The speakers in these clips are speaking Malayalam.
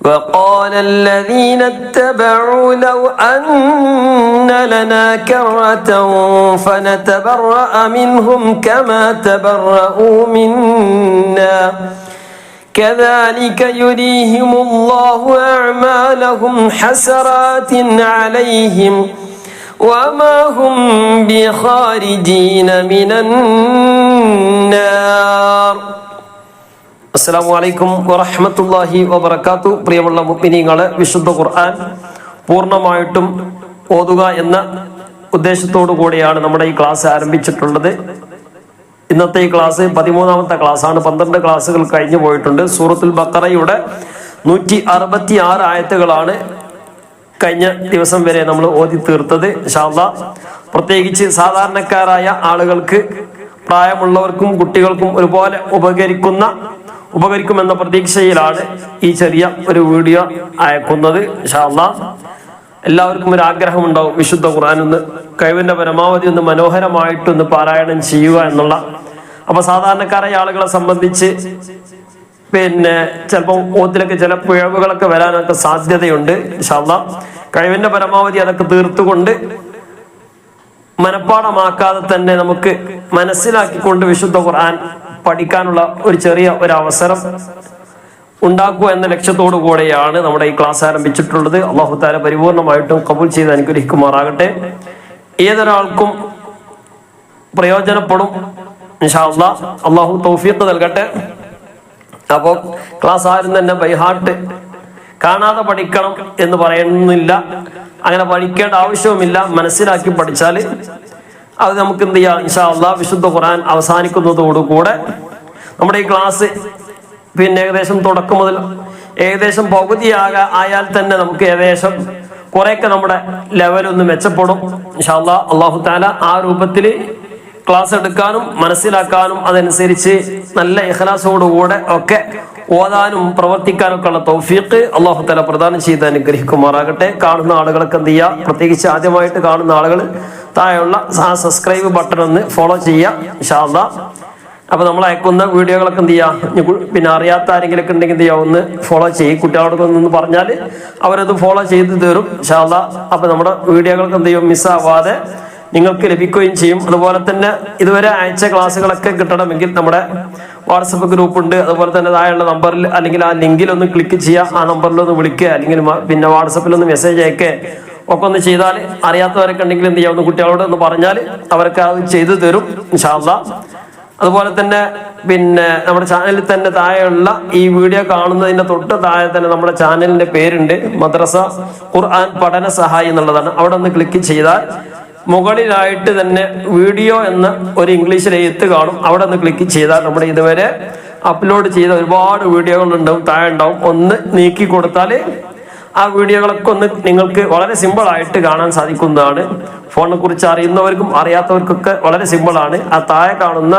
وقال الذين اتبعوا لو أن لنا كرة فنتبرأ منهم كما تبرؤوا منا كذلك يريهم الله أعمالهم حسرات عليهم وما هم بخارجين من النار. അസ്സലാമു അലൈക്കും വറഹ്മത്തുള്ളാഹി വബറകാത്തു. പ്രിയമുള്ള മുഅ്മിനീങ്ങളെ, വിശുദ്ധ ഖുർആൻ പൂർണ്ണമായിട്ടും ഓതുക എന്ന ഉദ്ദേശത്തോടു കൂടിയാണ് നമ്മുടെ ഈ ക്ലാസ് ആരംഭിച്ചിട്ടുള്ളത്. ഇന്നത്തെ ഈ ക്ലാസ് 13ാമത്തെ ക്ലാസ്സാണ്. 12 ക്ലാസ്സുകൾ കഴിഞ്ഞു പോയിട്ടുണ്ട്. സൂറത്തുൽ ബഖറയുടെ 166 ആയത്തുകളാണ് കഴിഞ്ഞ ദിവസം വരെ നമ്മൾ ഓതി തീർത്തത്. ഇൻഷാ അല്ലാഹ് പ്രത്യേകിച്ച് സാധാരണക്കാരായ ആളുകൾക്ക്, പ്രായമുള്ളവർക്കും കുട്ടികൾക്കും ഒരുപോലെ ഉപകരിക്കുമെന്ന പ്രതീക്ഷയിലാണ് ഈ ചെറിയ ഒരു വീഡിയോ അയക്കുന്നത്. ഇൻഷാ അല്ലാഹ് എല്ലാവർക്കും ഒരു ആഗ്രഹം ഉണ്ടാവും വിശുദ്ധ ഖുർആൻ ഒന്ന് കഴിവിന്റെ പരമാവധി ഒന്ന് മനോഹരമായിട്ടൊന്ന് പാരായണം ചെയ്യുക എന്നുള്ള. അപ്പൊ സാധാരണക്കാരായ ആളുകളെ സംബന്ധിച്ച് ചിലപ്പോൾ ഓത്തിലൊക്കെ ചില പിഴവുകളൊക്കെ വരാനൊക്കെ സാധ്യതയുണ്ട്. ഇൻഷാ അല്ലാഹ് കഴിവിന്റെ പരമാവധി അതൊക്കെ തീർത്തുകൊണ്ട് മനഃപ്പാടമാക്കാതെ തന്നെ നമുക്ക് മനസ്സിലാക്കിക്കൊണ്ട് വിശുദ്ധ ഖുർആൻ പഠിക്കാനുള്ള ഒരു ചെറിയ ഒരു അവസരം ഉണ്ടാക്കുക എന്ന ലക്ഷ്യത്തോടു കൂടെയാണ് നമ്മുടെ ഈ ക്ലാസ് ആരംഭിച്ചിട്ടുള്ളത്. അല്ലാഹു തആല പരിപൂർണമായിട്ടും ഖബൂൽ ചെയ്ത് അനുഗ്രഹിക്കുമാറാകട്ടെ. ഏതൊരാൾക്കും പ്രയോജനപ്പെടും ഇൻഷാ അല്ലാഹ്. അല്ലാഹു തൗഫീഖ് നൽകട്ടെ. അപ്പോൾ ക്ലാസ് ആരും തന്നെ ബൈഹാർട്ട് കാണാതെ പഠിക്കണം എന്ന് പറയുന്നില്ല. അങ്ങനെ പഠിക്കേണ്ട ആവശ്യവുമില്ല. മനസ്സിലാക്കി പഠിച്ചാൽ അത് നമുക്ക് എന്ത് ചെയ്യാം ഇൻഷാ അല്ലാഹ്. വിശുദ്ധ ഖുർആൻ അവസാനിക്കുന്നതോടുകൂടെ നമ്മുടെ ഈ ക്ലാസ് ഏകദേശം തുടക്കം മുതൽ ഏകദേശം ആയാൽ തന്നെ നമുക്ക് ഏകദേശം കുറെയൊക്കെ നമ്മുടെ ലെവലൊന്ന് മെച്ചപ്പെടും ഇൻഷാ അല്ലാഹ്. അല്ലാഹു തആല ആ രൂപത്തിൽ ക്ലാസ് എടുക്കാനും മനസ്സിലാക്കാനും അതനുസരിച്ച് നല്ല ഇഖ്ലാസോടുകൂടെ ഒക്കെ ഓതാനും പ്രവർത്തിക്കാനൊക്കെ ഉള്ള തൗഫീഖ് അല്ലാഹു തആല പ്രദാനം ചെയ്ത് അനുഗ്രഹിക്കുമാറാകട്ടെ. കാണുന്ന ആളുകളൊക്കെ എന്ത് ചെയ്യുക, പ്രത്യേകിച്ച് ആദ്യമായിട്ട് കാണുന്ന ആളുകൾ താഴെയുള്ള ആ സബ്സ്ക്രൈബ് ബട്ടൺ ഒന്ന് ഫോളോ ചെയ്യുക ഇൻഷാ അല്ലാഹ്. അപ്പൊ നമ്മൾ അയക്കുന്ന വീഡിയോകളൊക്കെ എന്ത് ചെയ്യുക, അറിയാത്ത ആരെങ്കിലൊക്കെ ഉണ്ടെങ്കിൽ എന്ത് ചെയ്യുക, ഒന്ന് ഫോളോ ചെയ്യും. കുട്ടികളോടൊക്കെ ഒന്ന് പറഞ്ഞാൽ അവരത് ഫോളോ ചെയ്ത് തരും ഇൻഷാ അല്ലാഹ്. അപ്പൊ നമ്മുടെ വീഡിയോകൾക്ക് എന്ത് ചെയ്യും, മിസ്സാവാതെ നിങ്ങൾക്ക് ലഭിക്കുകയും ചെയ്യും. അതുപോലെ തന്നെ ഇതുവരെ അയച്ച ക്ലാസ്സുകളൊക്കെ കിട്ടണമെങ്കിൽ നമ്മുടെ വാട്സപ്പ് ഗ്രൂപ്പ് ഉണ്ട്. അതുപോലെ തന്നെ താഴെയുള്ള നമ്പറിൽ അല്ലെങ്കിൽ ആ ലിങ്കിൽ ഒന്ന് ക്ലിക്ക് ചെയ്യുക, ആ നമ്പറിൽ ഒന്ന് വിളിക്കുക, അല്ലെങ്കിൽ വാട്സപ്പിൽ ഒന്ന് മെസ്സേജ് അയക്കുക ഒക്കെ ഒന്ന് ചെയ്താൽ, അറിയാത്തവരൊക്കെ ഉണ്ടെങ്കിൽ എന്ത് ചെയ്യാം, ഒന്ന് കുട്ടികളോട് ഒന്ന് പറഞ്ഞാൽ അവർക്ക് അത് ചെയ്തു തരും ഇൻഷാ അല്ലാഹ്. അതുപോലെ തന്നെ നമ്മുടെ ചാനലിൽ തന്നെ താഴെയുള്ള ഈ വീഡിയോ കാണുന്നതിന്റെ തൊട്ട് താഴെ തന്നെ നമ്മുടെ ചാനലിന്റെ പേരുണ്ട്, മദ്രസ ഖുർആൻ പഠന സഹായി എന്നുള്ളതാണ്. അവിടെ ഒന്ന് ക്ലിക്ക് ചെയ്താൽ മുകളിലായിട്ട് തന്നെ വീഡിയോ എന്ന ഒരു ഇംഗ്ലീഷിൽ എഴുത്ത് കാണും. അവിടെ ഒന്ന് ക്ലിക്ക് ചെയ്താൽ നമ്മുടെ ഇതുവരെ അപ്ലോഡ് ചെയ്ത ഒരുപാട് വീഡിയോകൾ ഉണ്ടാവും, താഴെ ഉണ്ടാവും. ഒന്ന് നീക്കി കൊടുത്താൽ ആ വീഡിയോകളൊക്കെ ഒന്ന് നിങ്ങൾക്ക് വളരെ സിമ്പിൾ ആയിട്ട് കാണാൻ സാധിക്കുന്നതാണ്. ഫോണിനെ കുറിച്ച് അറിയുന്നവർക്കും അറിയാത്തവർക്കൊക്കെ വളരെ സിമ്പിളാണ്. ആ താഴെ കാണുന്ന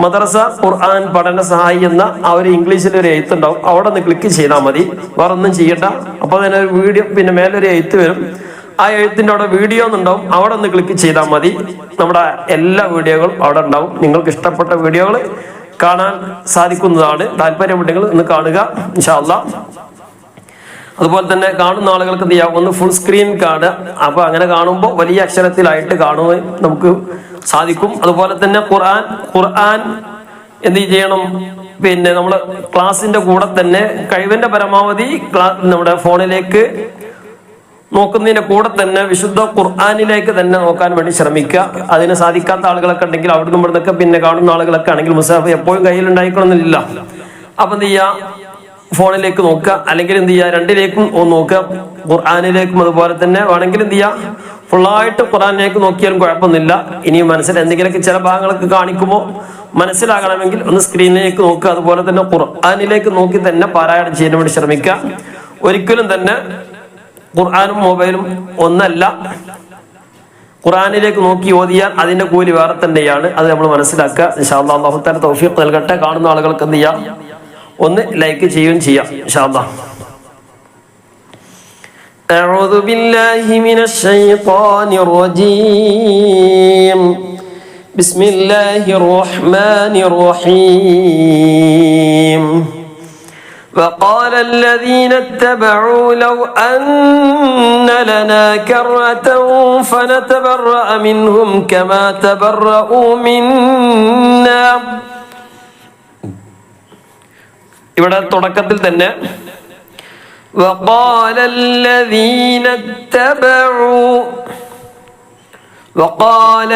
മദ്രസ ഖുർആൻ പഠന സഹായി എന്ന ആ ഒരു ഇംഗ്ലീഷിൽ ഒരു എഴുത്ത് ഉണ്ടാവും. അവിടെ ഒന്ന് ക്ലിക്ക് ചെയ്താൽ മതി, വേറെ ഒന്നും ചെയ്യണ്ട. അപ്പൊ തന്നെ ഒരു വീഡിയോ മേലൊരു എഴുത്ത് വരും. ആ എഴുത്തിന്റെ അവിടെ വീഡിയോ എന്നുണ്ടാവും. അവിടെ ഒന്ന് ക്ലിക്ക് ചെയ്താൽ മതി. നമ്മുടെ എല്ലാ വീഡിയോകളും അവിടെ ഉണ്ടാവും. നിങ്ങൾക്ക് ഇഷ്ടപ്പെട്ട വീഡിയോകൾ കാണാൻ സാധിക്കുന്നതാണ്. താല്പര്യമുണ്ടെങ്കിൽ ഒന്ന് കാണുക ഇൻഷാ അല്ലാഹ്. അതുപോലെ തന്നെ കാണുന്ന ആളുകൾക്ക് എന്ത് ചെയ്യാം, ഒന്ന് ഫുൾ സ്ക്രീൻ കാണുക. അപ്പൊ അങ്ങനെ കാണുമ്പോൾ വലിയ അക്ഷരത്തിലായിട്ട് കാണുവാൻ നമുക്ക് സാധിക്കും. അതുപോലെ തന്നെ ഖുർആൻ എന്ത് ചെയ്യണം, നമ്മൾ ക്ലാസിന്റെ കൂടെ തന്നെ കഴിവിന്റെ പരമാവധി നമ്മുടെ ഫോണിലേക്ക് നോക്കുന്നതിന്റെ കൂടെ തന്നെ വിശുദ്ധ ഖുർആനിലേക്ക് തന്നെ നോക്കാൻ വേണ്ടി ശ്രമിക്കുക. അതിന് സാധിക്കാത്ത ആളുകളൊക്കെ ഉണ്ടെങ്കിൽ അവിടെ നിന്ന് ഇവിടുന്നൊക്കെ കാണുന്ന ആളുകളൊക്കെ ആണെങ്കിൽ മുസാഫ് എപ്പോഴും കയ്യിൽ ഉണ്ടായിക്കണമെന്നില്ല. അപ്പൊ എന്ത് ചെയ്യുക, ഫോണിലേക്ക് നോക്കുക, അല്ലെങ്കിൽ എന്ത് ചെയ്യുക, രണ്ടിലേക്കും നോക്കുക, ഖുർആനിലേക്കും. അതുപോലെ തന്നെ വേണമെങ്കിൽ എന്ത് ചെയ്യുക, ഫുള്ളായിട്ട് ഖുർആനിലേക്ക് നോക്കിയാലും കുഴപ്പമൊന്നുമില്ല. ഇനിയും എന്തെങ്കിലുമൊക്കെ ചില ഭാഗങ്ങളൊക്കെ കാണിക്കുമ്പോൾ മനസ്സിലാകണമെങ്കിൽ ഒന്ന് സ്ക്രീനിലേക്ക് നോക്കുക. അതുപോലെ തന്നെ ഖുർആനിലേക്ക് നോക്കി തന്നെ പാരായണം ചെയ്യാൻ വേണ്ടി ശ്രമിക്കുക. ഒരിക്കലും തന്നെ ഖുർആനും മൊബൈലും ഒന്നല്ല. ഖുർആനിലേക്ക് നോക്കി ഓതിയാൽ അതിന്റെ കൂലി വേറെ തന്നെയാണ്. അത് നമ്മൾ മനസ്സിലാക്കുക ഇൻഷാ അല്ലാഹ്. അല്ലാഹു തആല തൗഫീഖ് നൽകട്ടെ. കാണുന്ന ആളുകൾക്ക് എന്ത് ചെയ്യാം, ഒന്ന് ലൈക്ക് ചെയ്യുകയും ചെയ്യാം ഇൻഷാ അല്ലാഹ്. أعوذ بالله من الشيطان الرجيم. بسم الله الرحمن الرحيم. وقال الذين اتبعوا لو أن لنا كرة فنتبرأ منهم كما تبرؤوا منا. ഇവിടെ തുടക്കത്തിൽ തന്നെ وقال الذين اتبعوا وقال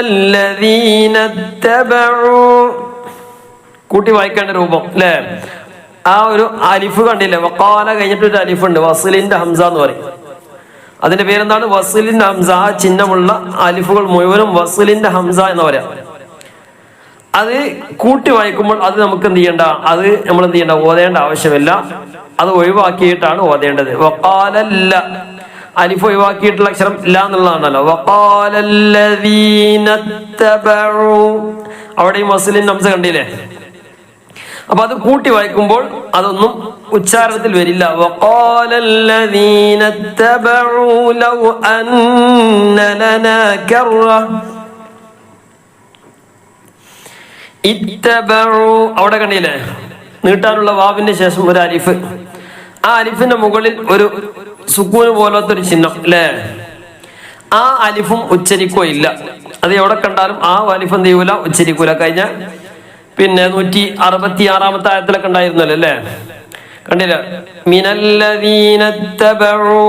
الذين اتبعوا കൂട്ടി വായിക്കേണ്ട രൂപം അല്ലേ? ആ ഒരു അലിഫ് കണ്ടില്ലേ? വഖാല കഴിഞ്ഞിട്ട് ഒരു അലിഫ് ഉണ്ട്, വസ്ലിന്റെ ഹംസ എന്ന് പറയും. അതിന്റെ പേരെന്താണ്? വസ്ലിന്റെ ഹംസ. ആ ചിഹ്നമുള്ള അലിഫുകൾ മുഴുവനും വസ്ലിന്റെ ഹംസ എന്ന് പറയാം. അത് കൂട്ടി വായിക്കുമ്പോൾ അത് നമുക്ക് എന്ത് ചെയ്യണ്ട, അത് നമ്മൾ എന്ത് ചെയ്യണ്ട, ഓതേണ്ട ആവശ്യമില്ല. അത് ഒഴിവാക്കിയിട്ടാണ് ഓതേണ്ടത്. വഖാലല്ല, അലിഫ് ഒഴിവാക്കിയിട്ടുള്ള അക്ഷരം ല എന്നുള്ളതാണല്ലോ. വഖാലല്ലദീന തബഉ, അവിടെയും വസ്ലിന്റെ ഹംസ കണ്ടില്ലേ? അപ്പൊ അത് കൂട്ടി വായിക്കുമ്പോൾ അതൊന്നും ഉച്ചാരണത്തിൽ വരില്ല. വഖാലല്ലദീന തബഉ ലൗ അന്ന ലനാ കറ ഇത്തബഉ, അവിടെ കണ്ടില്ലേ? നീട്ടാനുള്ള വാവിന്റെ ശേഷം ഒരു അലിഫ്. ആ അലിഫിന്റെ മുകളിൽ ഒരു സുക്കൂന് പോലത്തെ ഒരു ചിഹ്നം അല്ലേ? ആ അലിഫും ഉച്ചരിക്കുകയില്ല. അത് എവിടെ കണ്ടാലും ആ അലിഫ് എന്ത് ചെയ്യൂല, ഉച്ചരിക്കൂല. കഴിഞ്ഞ 166 ആയത്തിലൊക്കെ ഉണ്ടായിരുന്നല്ലോ അല്ലേ? കണ്ടില്ല? മിനല്ലദീന തബഉ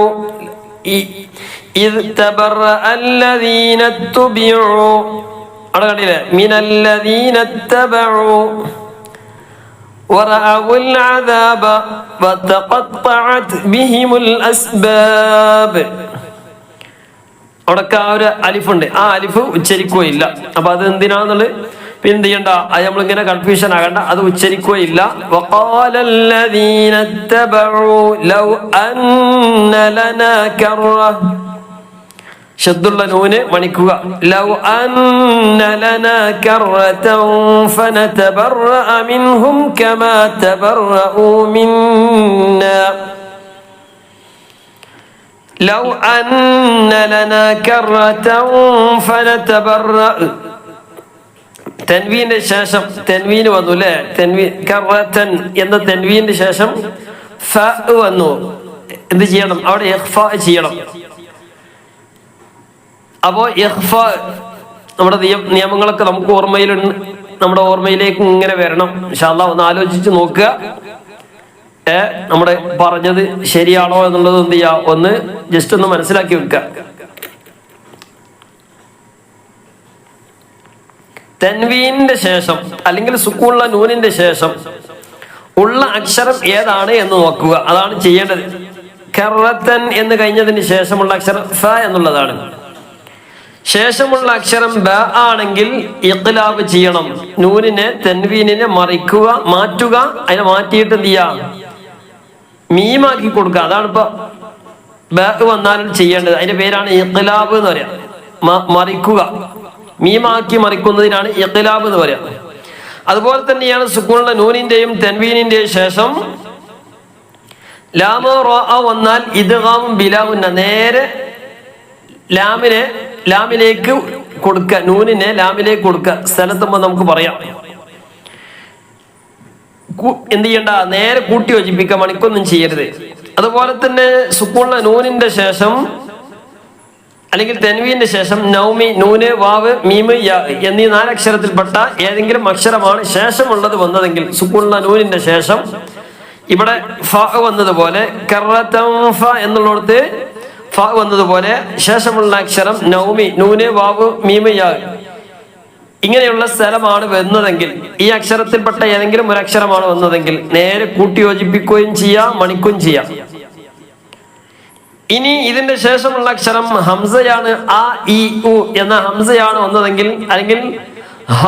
ഇദ് തബറഅ അല്ലദീന തുബിഉ, അവിടെ കണ്ടില്ലേ? മിനല്ലദീന തബഉ വറഅഉൽ അദാബ വതഖത്തഅത് ബിഹിമുൽ അസ്ബാബ്. അവിടൊക്കെ ആ ഒരു അലിഫുണ്ട്. ആ അലിഫ് ഉച്ചരിക്കുകയില്ല. അപ്പൊ അത് എന്തിനാന്നുള്ളത് പിന്നെ എന്ത് ചെയ്യണ്ട, അത് നമ്മളിങ്ങനെ കൺഫ്യൂഷൻ ആകണ്ട, അത് ഉച്ചരിക്കുകയില്ല. വഖാലല്ലദീന തബഉ ലൗ അന്ന ലനാ കറ, ഷദ്ദുള്ള നൂന് മണിക്കുക. ലൗ അന്ന ലനാ കറതൻ ഫനതബറഅ മിൻഹും കമാ തബറഉ മിന്നാ. ലൗ അന്ന ലനാ കറതൻ ഫനതബറഅ, തൻവീന്റെ ശേഷം തെൻവീന് വന്നു അല്ലേ? തെൻവീൻ കറതൻ എന്ന തെൻവീന്റെ ശേഷം ഫ വന്നു. എന്ത് ചെയ്യണം? അവിടെ ഇഖ്ഫാ ചെയ്യണം. അപ്പോ ഇഖ്ഫ, നമ്മുടെ നിയമങ്ങളൊക്കെ നമുക്ക് നമ്മുടെ ഓർമ്മയിലേക്ക് ഇങ്ങനെ വരണം. ഇൻഷാ അല്ലാഹ് ഒന്ന് ആലോചിച്ച് നോക്കുക. നമ്മുടെ പറഞ്ഞത് ശരിയാണോ എന്നുള്ളത് എന്ത് ചെയ്യുക, ഒന്ന് ജസ്റ്റ് ഒന്ന് മനസ്സിലാക്കി വെക്കുക. തൻവീനിന്റെ ശേഷം അല്ലെങ്കിൽ സുക്കൂനുള്ള നൂനിന്റെ ശേഷം ഉള്ള അക്ഷരം ഏതാണ് എന്ന് നോക്കുക. അതാണ് ചെയ്യേണ്ടത്. കറത്തൻ എന്ന് കഴിഞ്ഞതിന് ശേഷമുള്ള അക്ഷരം ഫ എന്നുള്ളതാണ്. ശേഷമുള്ള അക്ഷരം ബ ആണെങ്കിൽ ഇഖ്ലാബ് ചെയ്യണം. നൂനിനെ തൻവീനിനെ മറിക്കുക, മാറ്റുക. അതിനെ മാറ്റിയിട്ട് എന്ത് ചെയ്യാ, മീമാക്കി കൊടുക്കുക. അതാണ് ഇപ്പൊ ബ വന്നാലും ചെയ്യേണ്ടത്. അതിന്റെ പേരാണ് ഇഖ്ലാബ് എന്ന് പറയാം. മറിക്കുക, മീമാക്കി മറിക്കുന്നതിനാണ് ഇഖ്ലാബ് എന്ന് പറയാം. അതുപോലെ തന്നെയാണ് സുക്കൂനുള്ള നൂനിന്റെയും തൻവീനിന്റെയും ശേഷം ലാമ റോ വന്നാൽ ഇദ്ഗാം ബിലാഉന്ന, നേരെ ലാമിലേക്ക് കൊടുക്കുക. നൂനിനെ ലാമിലേക്ക് കൊടുക്കുക. സ്ഥലത്തുമ്പോ നമുക്ക് പറയാം. എന്ത് ചെയ്യണ്ട, നേരെ കൂട്ടി യോജിപ്പിക്കുക, മണിക്കൊന്നും ചെയ്യരുത്. അതുപോലെ തന്നെ സുക്കൂനുള്ള നൂനിന്റെ ശേഷം അല്ലെങ്കിൽ തെൻവീന്റെ ശേഷം നൗമി, നൂന്, വാവ്, മീമ്, യാ എന്നീ 4 അക്ഷരത്തിൽപ്പെട്ട ഏതെങ്കിലും അക്ഷരമാണ് ശേഷമുള്ളത് വന്നതെങ്കിൽ സുക്കൂനുള്ള നൂനിന്റെ ശേഷം ഇവിടെ ഫ വന്നതുപോലെ കറതൻ ഫ എന്നുള്ളിടത്ത് ഫ വന്നതുപോലെ ശേഷമുള്ള അക്ഷരം നൗമി, നൂന്, വാവ്, മീമ്, യാ ഇങ്ങനെയുള്ള സ്ഥലമാണ് വന്നതെങ്കിൽ, ഈ അക്ഷരത്തിൽപ്പെട്ട ഏതെങ്കിലും ഒരു അക്ഷരമാണ് വന്നതെങ്കിൽ നേരെ കൂട്ടി യോജിപ്പിക്കുകയും ചെയ്യാം, മണിക്കുകയും ചെയ്യാം. ഇനി ഇതിന്റെ ശേഷമുള്ള അക്ഷരം ഹംസയാണ്. ആ ഇ ഉ എന്ന ഹംസയാണ് വന്നതെങ്കിൽ, അല്ലെങ്കിൽ ഹ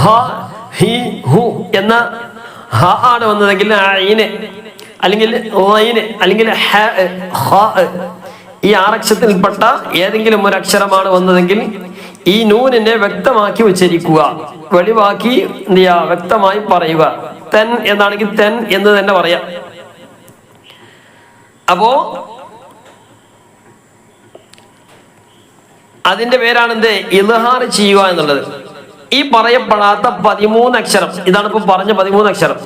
ഹ ഹി ഹു എന്ന ഹ ആണ് വന്നതെങ്കിൽ ഐന് അല്ലെങ്കിൽ ഐന് അല്ലെങ്കിൽ ഹ ഖ, ഈ 6 അക്ഷരത്തിൽപ്പെട്ട ഏതെങ്കിലും ഒരു അക്ഷരമാണ് വന്നതെങ്കിൽ ഈ നൂനിനെ വ്യക്തമാക്കി ഉച്ചരിക്കുക, വെളിവാക്കി എന്ത് ചെയ്യുക, വ്യക്തമായി പറയുക. തെൻ എന്നാണെങ്കിൽ തെൻ എന്ന് തന്നെ പറയാം. അപ്പോ അതിന്റെ പേരാണ് എന്ത്, ഇൽഹാർ ചെയ്യുക എന്നുള്ളത്. ഈ പറയപ്പെടാത്ത 13 അക്ഷരം, ഇതാണ് ഇപ്പൊ പറഞ്ഞ 13 അക്ഷരം,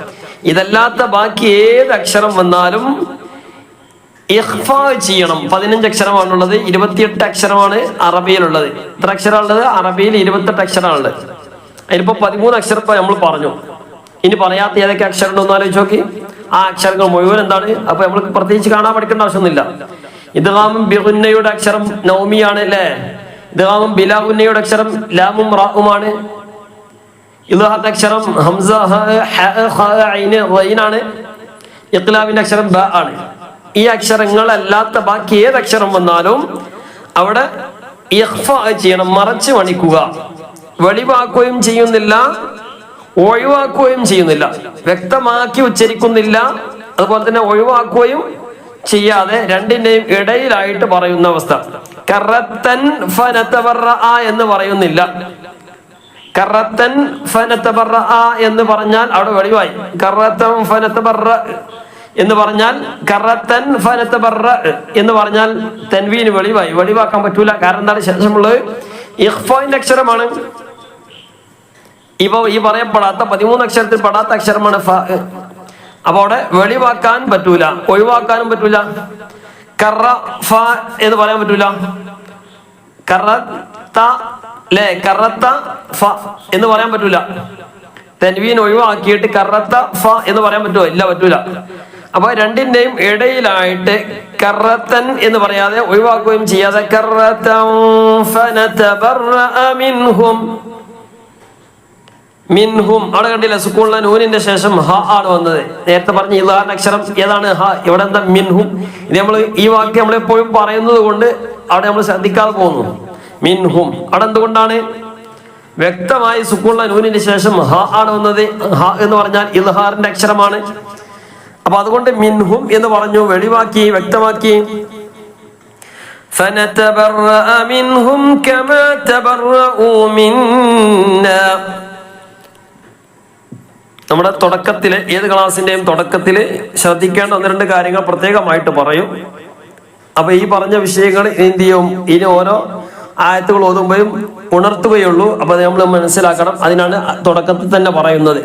ഇതല്ലാത്ത ബാക്കി ഏത് അക്ഷരം വന്നാലും ഇഖ്ഫാ ചെയ്യണം. 15 അക്ഷരമാണുള്ളത്, 28 അക്ഷരമാണ് അറബിയിലുള്ളത്. എത്ര അക്ഷരമുള്ളത്? അറബിയിൽ 28 അക്ഷരമാണുള്ളത്. അതിലിപ്പോ 13 അക്ഷരം ഇപ്പൊ നമ്മൾ പറഞ്ഞു. ഇനി പറയാത്ത ഏതൊക്കെ അക്ഷരം ഉണ്ടോ എന്ന് ആലോചിച്ച് നോക്കി. ആ അക്ഷരങ്ങൾ മുഴുവൻ എന്താണ്? അപ്പൊ നമ്മൾക്ക് പ്രത്യേകിച്ച് കാണാൻ പഠിക്കേണ്ട ആവശ്യമൊന്നുമില്ല. ഇദ്ഗാമും ബിഗുന്നയുടെ അക്ഷരം നൗമിയാണ് അല്ലേ? ഇദ്ഗാമും ബിലാ ഗുന്നയുടെ അക്ഷരം ലാമും റാഉമാണ്. ഇദ്ഹാറിന്റെ അക്ഷരം ഹംസ ആണ്. ഇഖ്ലാബിന്റെ അക്ഷരം ബ ആണ്. ഈ അക്ഷരങ്ങളല്ലാത്ത ബാക്കി ഏത് അക്ഷരം വന്നാലും അവിടെ ഇഖ്ഫാ ചെയ്യണം, മറച്ചു മണിക്കുക. വെളിവാക്കുകയും ചെയ്യുന്നില്ല, ഒഴിവാക്കുകയും ചെയ്യുന്നില്ല, വ്യക്തമാക്കി ഉച്ചരിക്കുന്നില്ല, അതുപോലെ തന്നെ ഒഴിവാക്കുകയും ചെയ്യാതെ രണ്ടിന്റെയും ഇടയിലായിട്ട് പറയുന്ന അവസ്ഥ. കറത്തൻ ഫനതബറഅ എന്ന് പറയുന്നില്ല. കറത്തൻ ഫനതബറഅ എന്ന് പറഞ്ഞാൽ അവിടെ വെളിവായി. കറത്തൻ ഫനതബറ എന്ന് പറഞ്ഞാൽ കറത്തൻ ഫനതബറ എന്ന് പറഞ്ഞാൽ തൻവീന് വെളിവായി, വെളിവാക്കാൻ പറ്റൂല. കാരണം എന്താണ്? ശേഷമുള്ളത് ഇഖ്ഫാന്റെ അക്ഷരമാണ്. ഇപ്പൊ ഈ പറയപ്പെടാത്ത 13 അക്ഷരത്തിൽ പെടാത്ത അക്ഷരമാണ് ഫ. അപ്പൊ അവിടെ വെളിവാക്കാൻ പറ്റൂല, ഒഴിവാക്കാനും പറ്റൂല. കറ ഫ എന്ന് പറയാൻ പറ്റൂല. കറത്ത ലെ കറത്ത ഫ എന്ന് പറയാൻ പറ്റൂല. തൻവീൻ ഒഴിവാക്കിയിട്ട് കറത്ത ഫ എന്ന് പറയാൻ പറ്റുമോ? ഇല്ല, പറ്റൂല. അപ്പൊ രണ്ടിന്റെയും ഇടയിലായിട്ട് കറത്തൻ എന്ന് പറയാതെ ഒഴിവാക്കുകയും ചെയ്യാതെ കറത്തൻ ഫനതബറഅ മിൻഹും. മിൻഹും അവിടെ കണ്ടില്ല, സ്കൂളിലെ നൂനിന്റെ ശേഷം ഹ ആണ് വന്നത്. നേരത്തെ പറഞ്ഞ ഇദ്ഹാറിന്റെ അക്ഷരം ഏതാണ്? ഹ. ഇവിടെ എന്താ? മിൻഹും. ഇത് നമ്മൾ ഈ വാക്യം നമ്മളെപ്പോഴും പറയുന്നത് കൊണ്ട് അവിടെ നമ്മൾ ശ്രദ്ധിക്കാതെ പോകുന്നു. മിൻഹും അവിടെ എന്തുകൊണ്ടാണ്? വ്യക്തമായി സ്കൂളിലെ നൂനിന്റെ ശേഷം ഹ ആണ് വന്നത്. ഹ എന്ന് പറഞ്ഞാൽ ഇദ്ഹാറിന്റെ അക്ഷരമാണ്. അപ്പൊ അതുകൊണ്ട് മിൻഹും എന്ന് പറഞ്ഞു, വെളിവാക്കി, വ്യക്തമാക്കി. ഫനതബറഅ മിൻഹും കമാ തബറഉ മിന്നാ. നമ്മുടെ തുടക്കത്തില്, ഏത് ക്ലാസിന്റെയും തുടക്കത്തില് ശ്രദ്ധിക്കേണ്ട 1-2 കാര്യങ്ങൾ പ്രത്യേകമായിട്ട് പറയും. അപ്പൊ ഈ പറഞ്ഞ വിഷയങ്ങൾ എന്ത് ചെയ്യും? ഇനി ഓരോ ആയത്തുകൾ ഓതുമ്പോഴും ഉണർത്തുകയുള്ളൂ. അപ്പൊ അത് നമ്മൾ മനസ്സിലാക്കണം. അതിനാണ് തുടക്കത്തിൽ തന്നെ പറയുന്നത്.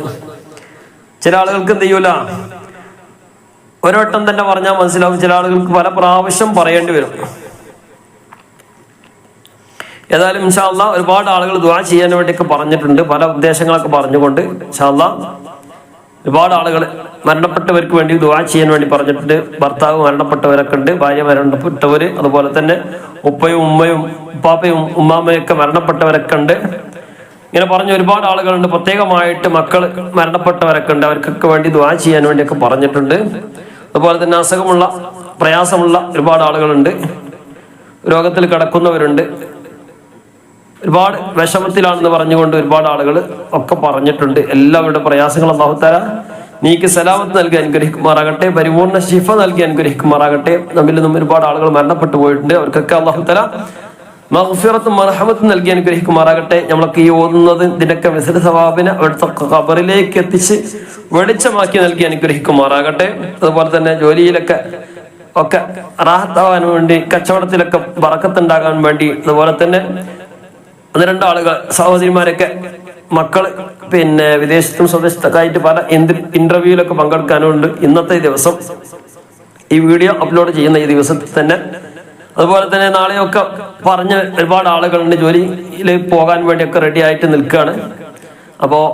ചില ആളുകൾക്ക് എന്ത് ചെയ്യൂല, ഒരവട്ടം തന്നെ പറഞ്ഞാൽ മനസ്സിലാവും. ചില ആളുകൾക്ക് പല പ്രാവശ്യം പറയേണ്ടി വരും. ഏതായാലും ഇൻഷാ അല്ലാഹ് ഒരുപാട് ആളുകൾ ദുആ ചെയ്യാൻ വേണ്ടിയൊക്കെ പറഞ്ഞിട്ടുണ്ട്, പല ഉദ്ദേശങ്ങളൊക്കെ പറഞ്ഞുകൊണ്ട്. ഇൻഷാ അല്ലാഹ് ഒരുപാട് ആളുകൾ മരണപ്പെട്ടവർക്ക് വേണ്ടി ദുആ ചെയ്യാൻ വേണ്ടി പറഞ്ഞിട്ടുണ്ട്. ഭർത്താവ് മരണപ്പെട്ടവരൊക്കെ ഉണ്ട്, ഭാര്യ മരണപ്പെട്ടവര്, അതുപോലെ തന്നെ ഉപ്പയും ഉമ്മയും ഉപ്പാപ്പയും ഉമ്മാമ്മയും ഒക്കെ മരണപ്പെട്ടവരൊക്കെ ഉണ്ട്. ഇങ്ങനെ പറഞ്ഞ ഒരുപാട് ആളുകളുണ്ട്. പ്രത്യേകമായിട്ട് മക്കൾ മരണപ്പെട്ടവരൊക്കെ ഉണ്ട്, അവർക്കൊക്കെ വേണ്ടി ദുആ ചെയ്യാൻ വേണ്ടിയൊക്കെ പറഞ്ഞിട്ടുണ്ട്. അതുപോലെ തന്നെ അസുഖമുള്ള, പ്രയാസമുള്ള ഒരുപാട് ആളുകളുണ്ട്, രോഗത്തിൽ കിടക്കുന്നവരുണ്ട്, ഒരുപാട് വിഷമത്തിലാണെന്ന് പറഞ്ഞുകൊണ്ട് ഒരുപാട് ആളുകൾ ഒക്കെ പറഞ്ഞിട്ടുണ്ട്. എല്ലാവരുടെ പ്രയാസങ്ങൾ അല്ലാഹു തആല നീക്ക് സലാമത്ത് നൽകി അനുഗ്രഹിക്കുമാറാകട്ടെ, പരിപൂർണ്ണ ശിഫ നൽകി അനുഗ്രഹിക്കുമാറാകട്ടെ. നമ്മിൽ നിന്നും ഒരുപാട് ആളുകൾ മരണപ്പെട്ടു പോയിട്ടുണ്ട്, അവർക്കൊക്കെ അല്ലാഹു തആല മഗ്ഫിറത്തും മർഹമത്തും നൽകി അനുഗ്രഹിക്കുമാറാകട്ടെ. നമ്മളൊക്കെ ഈ ഓതുന്നത് ഇതിനൊക്കെ മിസ്ല സവാബിനെ അവിടുത്തെ ഖബറിലേക്ക് എത്തിച്ച് വെളിച്ചമാക്കി നൽകി അനുഗ്രഹിക്കുമാറാകട്ടെ. അതുപോലെ തന്നെ ജോലിയിലൊക്കെ ഒക്കെ റാഹത്താവാൻ വേണ്ടി, കച്ചവടത്തിലൊക്കെ ബറക്കത്തുണ്ടാകാൻ വേണ്ടി, അതുപോലെ തന്നെ 1-2 ആളുകൾ സഹോദരിമാരൊക്കെ മക്കള് പിന്നെ വിദേശത്തും സ്വദേശത്തൊക്കെ ആയിട്ട് പല ഇന്റർവ്യൂവിലൊക്കെ പങ്കെടുക്കാനുണ്ട് ഇന്നത്തെ ദിവസം, ഈ വീഡിയോ അപ്ലോഡ് ചെയ്യുന്ന ഈ ദിവസത്തിൽ തന്നെ. അതുപോലെ തന്നെ നാളെയൊക്കെ പറഞ്ഞ് ഒരുപാട് ആളുകളുണ്ട് ജോലിയിൽ പോകാൻ വേണ്ടിയൊക്കെ റെഡി ആയിട്ട് നിൽക്കുകയാണ്. അപ്പോൾ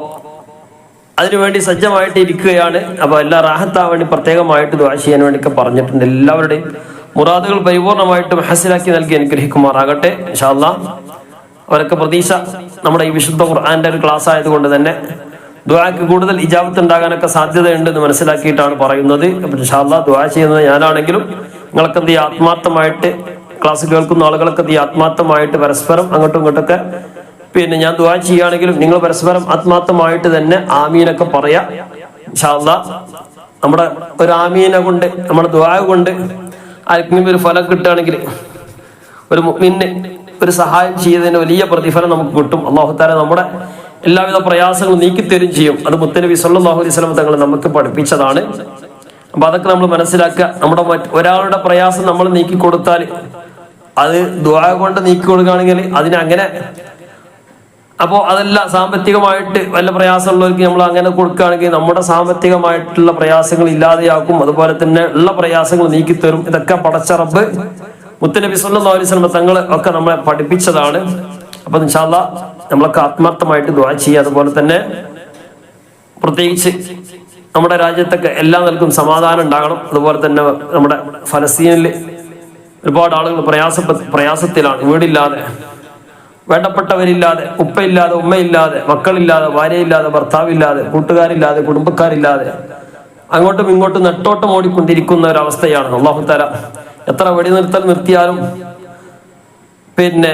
അതിനുവേണ്ടി സജ്ജമായിട്ട് ഇരിക്കുകയാണ്. അപ്പോൾ എല്ലാ റാഹത്താൻ വേണ്ടി പ്രത്യേകമായിട്ട് ദുആ ചെയ്യാൻ വേണ്ടിയൊക്കെ പറഞ്ഞിട്ടുണ്ട്. എല്ലാവരുടെയും മുറാദുകൾ പരിപൂർണമായിട്ടും ഹസിലാക്കി നൽകി അനുഗ്രഹിക്കുമാറാകട്ടെ ഇൻഷാ അല്ലാഹ്. അവരൊക്കെ പ്രതീക്ഷ നമ്മുടെ ഈ വിശുദ്ധ ഖുർആന്റെ ഒരു ക്ലാസ് ആയതുകൊണ്ട് തന്നെ ദുആക്ക് കൂടുതൽ ഇജാബത്ത് ഉണ്ടാകാനൊക്കെ സാധ്യതയുണ്ടെന്ന് മനസ്സിലാക്കിയിട്ടാണ് പറയുന്നത്. ഇൻഷാ അല്ലാഹ് ദുആ ചെയ്യുന്നത് ഞാനാണെങ്കിലും നിങ്ങളൊക്കെ എന്ത് ചെയ്യുക, ആത്മാർത്ഥമായിട്ട് ക്ലാസ് കേൾക്കുന്ന ആളുകളൊക്കെ എന്ത് ചെയ്യുക, ആത്മാർത്ഥമായിട്ട് പരസ്പരം അങ്ങോട്ടും ഇങ്ങോട്ടൊക്കെ പിന്നെ ഞാൻ ദുആ ചെയ്യുകയാണെങ്കിലും നിങ്ങൾ പരസ്പരം ആത്മാർത്ഥമായിട്ട് തന്നെ ആമീനൊക്കെ പറയാ. ഇൻഷാ അല്ലാഹ് നമ്മുടെ ഒരു ആമീന കൊണ്ട്, നമ്മുടെ ദുആ കൊണ്ട് ആർക്കെങ്കിലും ഒരു ഫലം കിട്ടുകയാണെങ്കിൽ, ഒരു മുഅ്മിന് ഒരു സഹായം ചെയ്തതിന് വലിയ പ്രതിഫലം നമുക്ക് കിട്ടും. അല്ലാഹു തആല നമ്മുടെ എല്ലാവിധ പ്രയാസങ്ങളും നീക്കിത്തരും ചെയ്യും. അത് മുത്തനബി സല്ലല്ലാഹു അലൈഹി വസല്ലം തങ്ങൾ നമുക്ക് പഠിപ്പിച്ചതാണ്. അപ്പൊ അതൊക്കെ നമ്മൾ മനസ്സിലാക്കുക. നമ്മുടെ ഒരാളുടെ പ്രയാസം നമ്മൾ നീക്കി കൊടുത്താൽ, അത് ദുആ കൊണ്ട് നീക്കി കൊടുക്കുകയാണെങ്കിൽ അതിനെ അപ്പോൾ അതെല്ലാം സാമ്പത്തികമായിട്ട് വല്ല പ്രയാസമുള്ളവർക്ക് നമ്മൾ അങ്ങനെ കൊടുക്കുകയാണെങ്കിൽ നമ്മുടെ സാമ്പത്തികമായിട്ടുള്ള പ്രയാസങ്ങൾ ഇല്ലാതെയാക്കും. അതുപോലെ തന്നെ ഉള്ള പ്രയാസങ്ങൾ നീക്കിത്തരും. ഇതൊക്കെ പടച്ച റബ്ബ് മുത്തനബി സല്ലല്ലാഹു അലൈഹി വസല്ലം തങ്ങൾ ഒക്കെ നമ്മളെ പഠിപ്പിച്ചതാണ്. അപ്പൊ ഇൻഷാ അല്ലാഹ് നമ്മളൊക്കെ ആത്മാർത്ഥമായിട്ട് ദുആ ചെയ്യുക. അതുപോലെ തന്നെ പ്രത്യേകിച്ച് നമ്മുടെ രാജ്യത്തൊക്കെ എല്ലാ നിലക്കും സമാധാനം ഉണ്ടാകണം. അതുപോലെ തന്നെ നമ്മുടെ ഫലസ്തീനിൽ ഒരുപാട് ആളുകൾ പ്രയാസത്തിലാണ്. വീടില്ലാതെ, വേണ്ടപ്പെട്ടവരില്ലാതെ, ഉപ്പയില്ലാതെ, ഉമ്മയില്ലാതെ, മക്കളില്ലാതെ, ഭാര്യയില്ലാതെ, ഭർത്താവില്ലാതെ, കൂട്ടുകാരില്ലാതെ, കുടുംബക്കാരില്ലാതെ അങ്ങോട്ടും ഇങ്ങോട്ടും നെട്ടോട്ടം ഓടിക്കൊണ്ടിരിക്കുന്ന ഒരവസ്ഥയാണ്. അല്ലാഹു തആല എത്ര വെടിനിർത്തൽ നിർത്തിയാലും പിന്നെ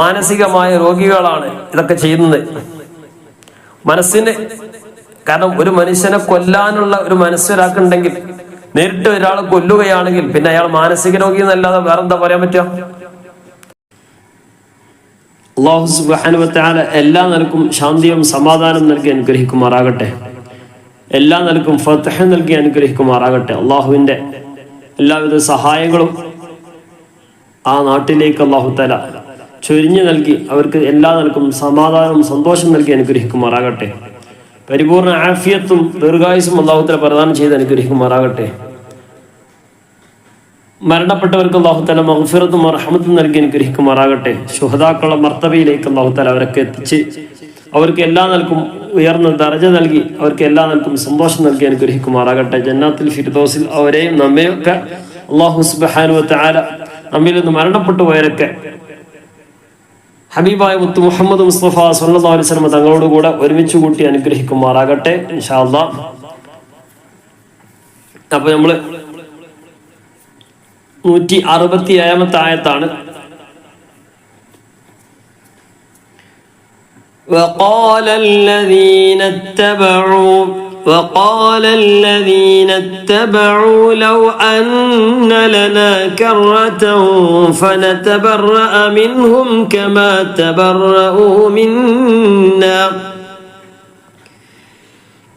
മാനസികമായ രോഗികളാണ് ഇതൊക്കെ ചെയ്യുന്നത്. മനസ്സിന്, കാരണം ഒരു മനുഷ്യനെ കൊല്ലാനുള്ള ഒരു മനസ്സൊരാൾക്കുണ്ടെങ്കിൽ, നേരിട്ട് ഒരാളെ കൊല്ലുകയാണെങ്കിൽ പിന്നെ അയാൾ മാനസിക രോഗി എന്നല്ലാതെ വേറെന്താ പറയാൻ പറ്റുക? അല്ലാഹു സുബ്ഹാനഹു വ തആല എല്ലാ നിലക്കും ശാന്തിയും സമാധാനം നൽകി അനുഗ്രഹിക്കുമാറാകട്ടെ. എല്ലാ നിലക്കും ഫത്ഹ് നൽകി അനുഗ്രഹിക്കുമാറാകട്ടെ. അള്ളാഹുവിന്റെ എല്ലാവിധ സഹായങ്ങളും ആ നാട്ടിലേക്ക് അല്ലാഹു തആല ചൊരിഞ്ഞു നൽകി അവർക്ക് എല്ലാ നിലക്കും സമാധാനവും സന്തോഷം നൽകി അനുഗ്രഹിക്കുമാറാകട്ടെ. പരിപൂർണ ആഫിയത്തും ദീർഘായുസും അല്ലാഹു തആല പ്രദാനം ചെയ്ത് അനുഗ്രഹിക്കുമാറാകട്ടെ. മരണപ്പെട്ടവർക്ക് അല്ലാഹു തആല മഗ്ഫിറത്തും റഹ്മത്തും നൽകി അനുഗ്രഹിക്കുമാറാകട്ടെ. ശുഹദാക്കളുടെ മർത്തബയിലേക്ക് അല്ലാഹു തആല അവരൊക്കെ എത്തിച്ച് അവർക്ക് എല്ലാ നിലക്കും ഉയർന്ന ദർജ നൽകി അവർക്ക് എല്ലാ നിലക്കും സന്തോഷം നൽകി അനുഗ്രഹിക്കുമാറാകട്ടെ. ജന്നാത്തുൽ ഫിർദൗസിൽ അവരെയും നമ്മയൊക്കെ അല്ലാഹു സുബ്ഹാനഹു വ തആല നമ്മിൽ നിന്ന് മരണപ്പെട്ടു പോയവരൊക്കെ ഹബീബായ മുത്ത് മുഹമ്മദ് മുസ്തഫ സല്ലല്ലാഹു അലൈഹി വസല്ലം തങ്ങളോടുകൂടെ ഒരുമിച്ച് കൂട്ടി അനുഗ്രഹിക്കുമാറാകട്ടെ ഇൻഷാ അല്ലാഹ്. അപ്പൊ നമ്മള് 167 ആയത്താണ്. وقال الذين اتبعوا لو أن لنا كرة فنتبرأ منهم كما تبرؤوا منا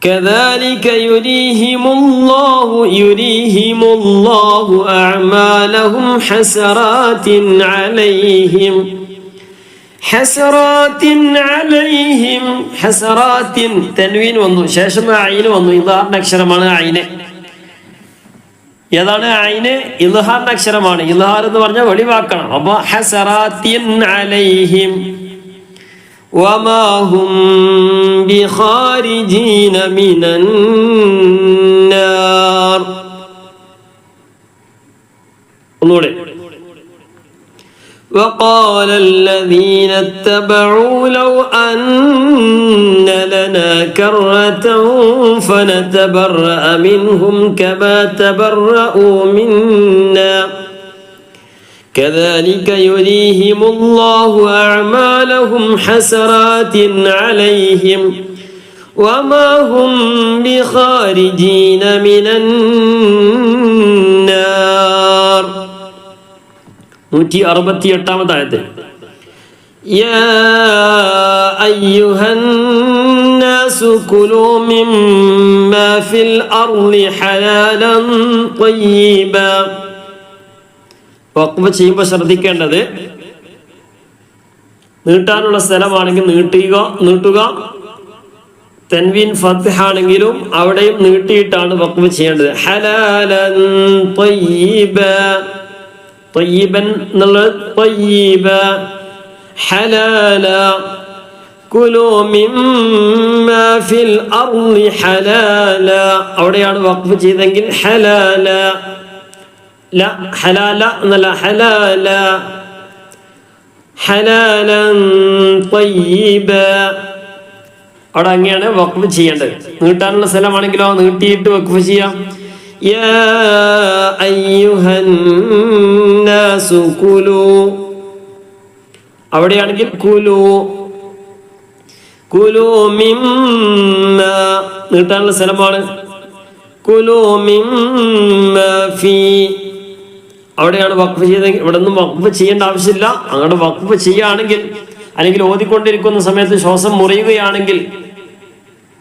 كذلك يريهم الله أعمالهم حسرات عليهم തൻവീൻ വന്നു, ശേഷം ഐന് വന്നു. ഇദ്ഹാറിന്റെ അക്ഷരമാണ് ഐന്. ഏതാണ് ഐന്? ഇദ്ഹാറിന്റെ അക്ഷരമാണ്. ഇദ്ഹാർ എന്ന് പറഞ്ഞാൽ വെളിവാക്കണം. അപ്പൊ ഹസറാത്തിൻ അലൈഹിം വമാ ഹും ബിഖാരിജീന മിനൻ നാർ. ഒന്നുകൂടെ. وقال الذين اتبعوا لو أن لنا كرة فنتبرأ منهم كما تبرؤوا منا كذلك يريهم الله أعمالهم حسرات عليهم وما هم بخارجين من النار. 168 ആയത്ത്. يا أيها الناس كلوا مما في الأرض حلالا طيبا. വഖഫ് ചെയ്യുമ്പോൾ ശ്രദ്ധിക്കേണ്ടത്, നീട്ടാനുള്ള സ്ഥലമാണെങ്കിൽ നീട്ടുക. തൻവീൻ ഫത്ഹ് ആണെങ്കിലും അവിടെയും നീട്ടിയിട്ടാണ് വഖഫ് ചെയ്യേണ്ടത്. ഹലാലൻ ത്വയ്യിബ, ത്വയ്യിബൻ എന്നുള്ളത് ത്വയ്യിബ, ഹലാല. കുലൂ മിമ്മാ ഫിൽ അർളി ഹലാല, അവിടെയാണ് വഖഫ് ചെയ്തെങ്കിൽ ഹലാല. لا حلال എന്നല്ല, ഹലാല, ഹലാലൻ ത്വയ്യിബ. അവിടെ അങ്ങനെയാണ് വഖഫ് ചെയ്യേണ്ടത്. നീട്ടാനുള്ള സ്ഥലമാണെങ്കിലോ നീട്ടിയിട്ട് വഖഫ് ചെയ്യാം. യാ അയ്യുഹൻ നാസു കുലു, അവിടെയാണെങ്കിൽ കുലു. കുലു മിമ്മാ, നീട്ടാനുള്ള സ്ഥലമാണ്. കുലു മിമ്മാ ഫീ, അവിടെയാണ് വഖഫ് ചെയ്തെങ്കിൽ ഇവിടെ ഒന്നും വഖഫ് ചെയ്യേണ്ട ആവശ്യമില്ല. അങ്ങോട്ട് വഖഫ് ചെയ്യുകയാണെങ്കിൽ, അല്ലെങ്കിൽ ഓതിക്കൊണ്ടിരിക്കുന്ന സമയത്ത് ശ്വാസം മുറിയുകയാണെങ്കിൽ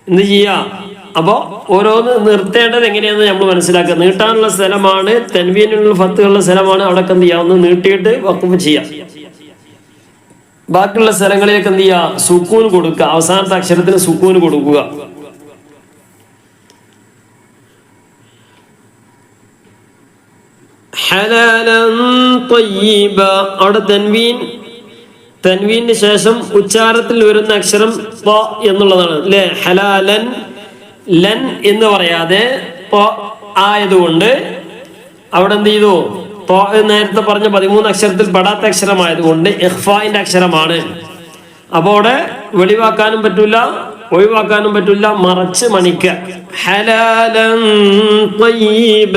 എന്ത് ചെയ്യാ? അപ്പോൾ ഓരോന്ന് നിർത്തേണ്ടത് എങ്ങനെയാണെന്ന് നമ്മൾ മനസ്സിലാക്കുക. നീട്ടാനുള്ള സ്ഥലമാണ്, തൻവീനുള്ള ഫത്തുള്ള സ്ഥലമാണ്. അവിടെ എന്ത് ചെയ്യാം? ഒന്ന് നീട്ടിയിട്ട് വഖഫ് ചെയ്യാം. ബാക്കിയുള്ള സ്ഥലങ്ങളിലേക്ക് എന്ത് ചെയ്യുക? സുക്കൂൻ കൊടുക്കുക. അവസാനത്തെ അക്ഷരത്തിന് സുക്കൂൻ കൊടുക്കുക. ഹലാലൻ ത്വയ്യിബ. അവിടെ തൻവീന് ശേഷം ഉച്ചാരത്തിൽ വരുന്ന അക്ഷരം ത എന്നുള്ളതാണ് അല്ലെ. ഹലാലൻ ലൻ എന്ന് പറയാതെ ത ആയതുകൊണ്ട് അവിടെ എന്ത് ചെയ്തു? നേരത്തെ പറഞ്ഞ 13 അക്ഷരത്തിൽ പെടാത്ത അക്ഷരമായതുകൊണ്ട് ഇഖ്ഫാന്റെ അക്ഷരമാണ്. അപ്പൊ അവിടെ വെളിവാക്കാനും പറ്റൂല, ഒഴിവാക്കാനും പറ്റൂല, മറച്ച് മണിക്ക. ഹലാലൻ ത്വയ്യിബ.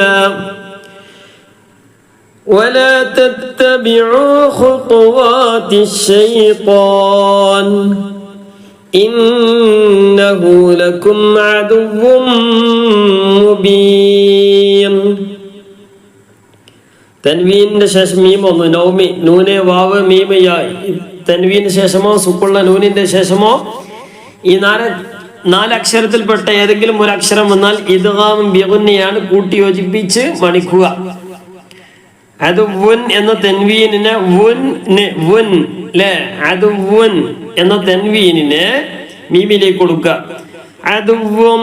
ولا تتبعوا خطوات الشيطان إنه لكم عدو مبين. തൻവീനിന്റെ ശേഷം മീം ഒന്ന് നൗമി നൂനെ വാവ് മീം യാ. തൻവീന് ശേഷമോ സുക്കുള്ള നൂനിന്റെ ശേഷമോ ഈ നാല് അക്ഷരത്തിൽപ്പെട്ട ഏതെങ്കിലും ഒരു അക്ഷരം വന്നാൽ ഇദ്ഗാം ബിഗുന്നയാണ് കൂട്ടി യോജിപ്പിച്ച് മണിക്കുക. അത് വുൻ എന്ന തൻവീനിനെ വുൻ ലെ അതുവുൻ എന്ന തൻവീനിനെ മീമിലേക്ക് കൊടുക്കുക. അതുവും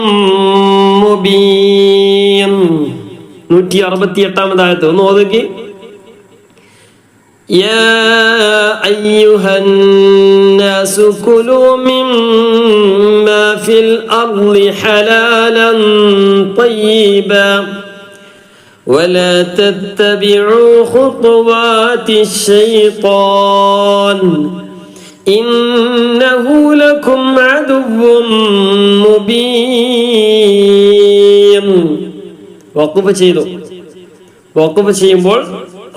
മുബീൻ. 168 ആയത്ത് ഒന്ന് ഓതുക. യാ അയ്യുഹന്നാസു കുലൂ മിമ്മാ ഫിൽ അർളി ഹലാലൻ ത്വയ്യിബാ ولا تتبعوا خطوات الشيطان إنه لكم عدو مبين. വഖഫ് ചെയ്തു. വഖഫ് ചെയ്യുമ്പോൾ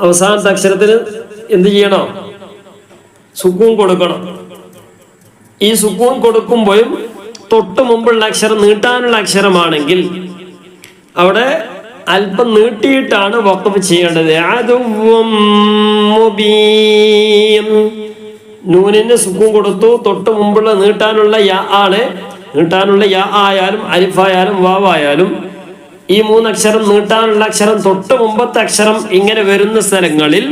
അവസാനത്തെ അക്ഷരത്തിന് എന്ത് ചെയ്യണം? സുക്കൂൻ കൊടുക്കണം. ഈ സുക്കൂൻ കൊടുക്കുമ്പോഴും തൊട്ട് മുമ്പുള്ള അക്ഷരം നീട്ടാനുള്ള അക്ഷരമാണെങ്കിൽ അവിടെ അല്പം നീട്ടിയിട്ടാണ് വഖഫ് ചെയ്യേണ്ടത്. അതുവും മുബീൻ. നൂനിന് സുക്കൂൻ കൊടുത്തു. തൊട്ട് മുമ്പുള്ള നീട്ടാനുള്ള യാ ആണ്. നീട്ടാനുള്ള യാ ആയാലും അലിഫായാലും വാവായാലും ഈ 3 അക്ഷരം നീട്ടാനുള്ള അക്ഷരം തൊട്ട് മുമ്പത്തെ അക്ഷരം ഇങ്ങനെ വരുന്ന സ്ഥലങ്ങളിൽ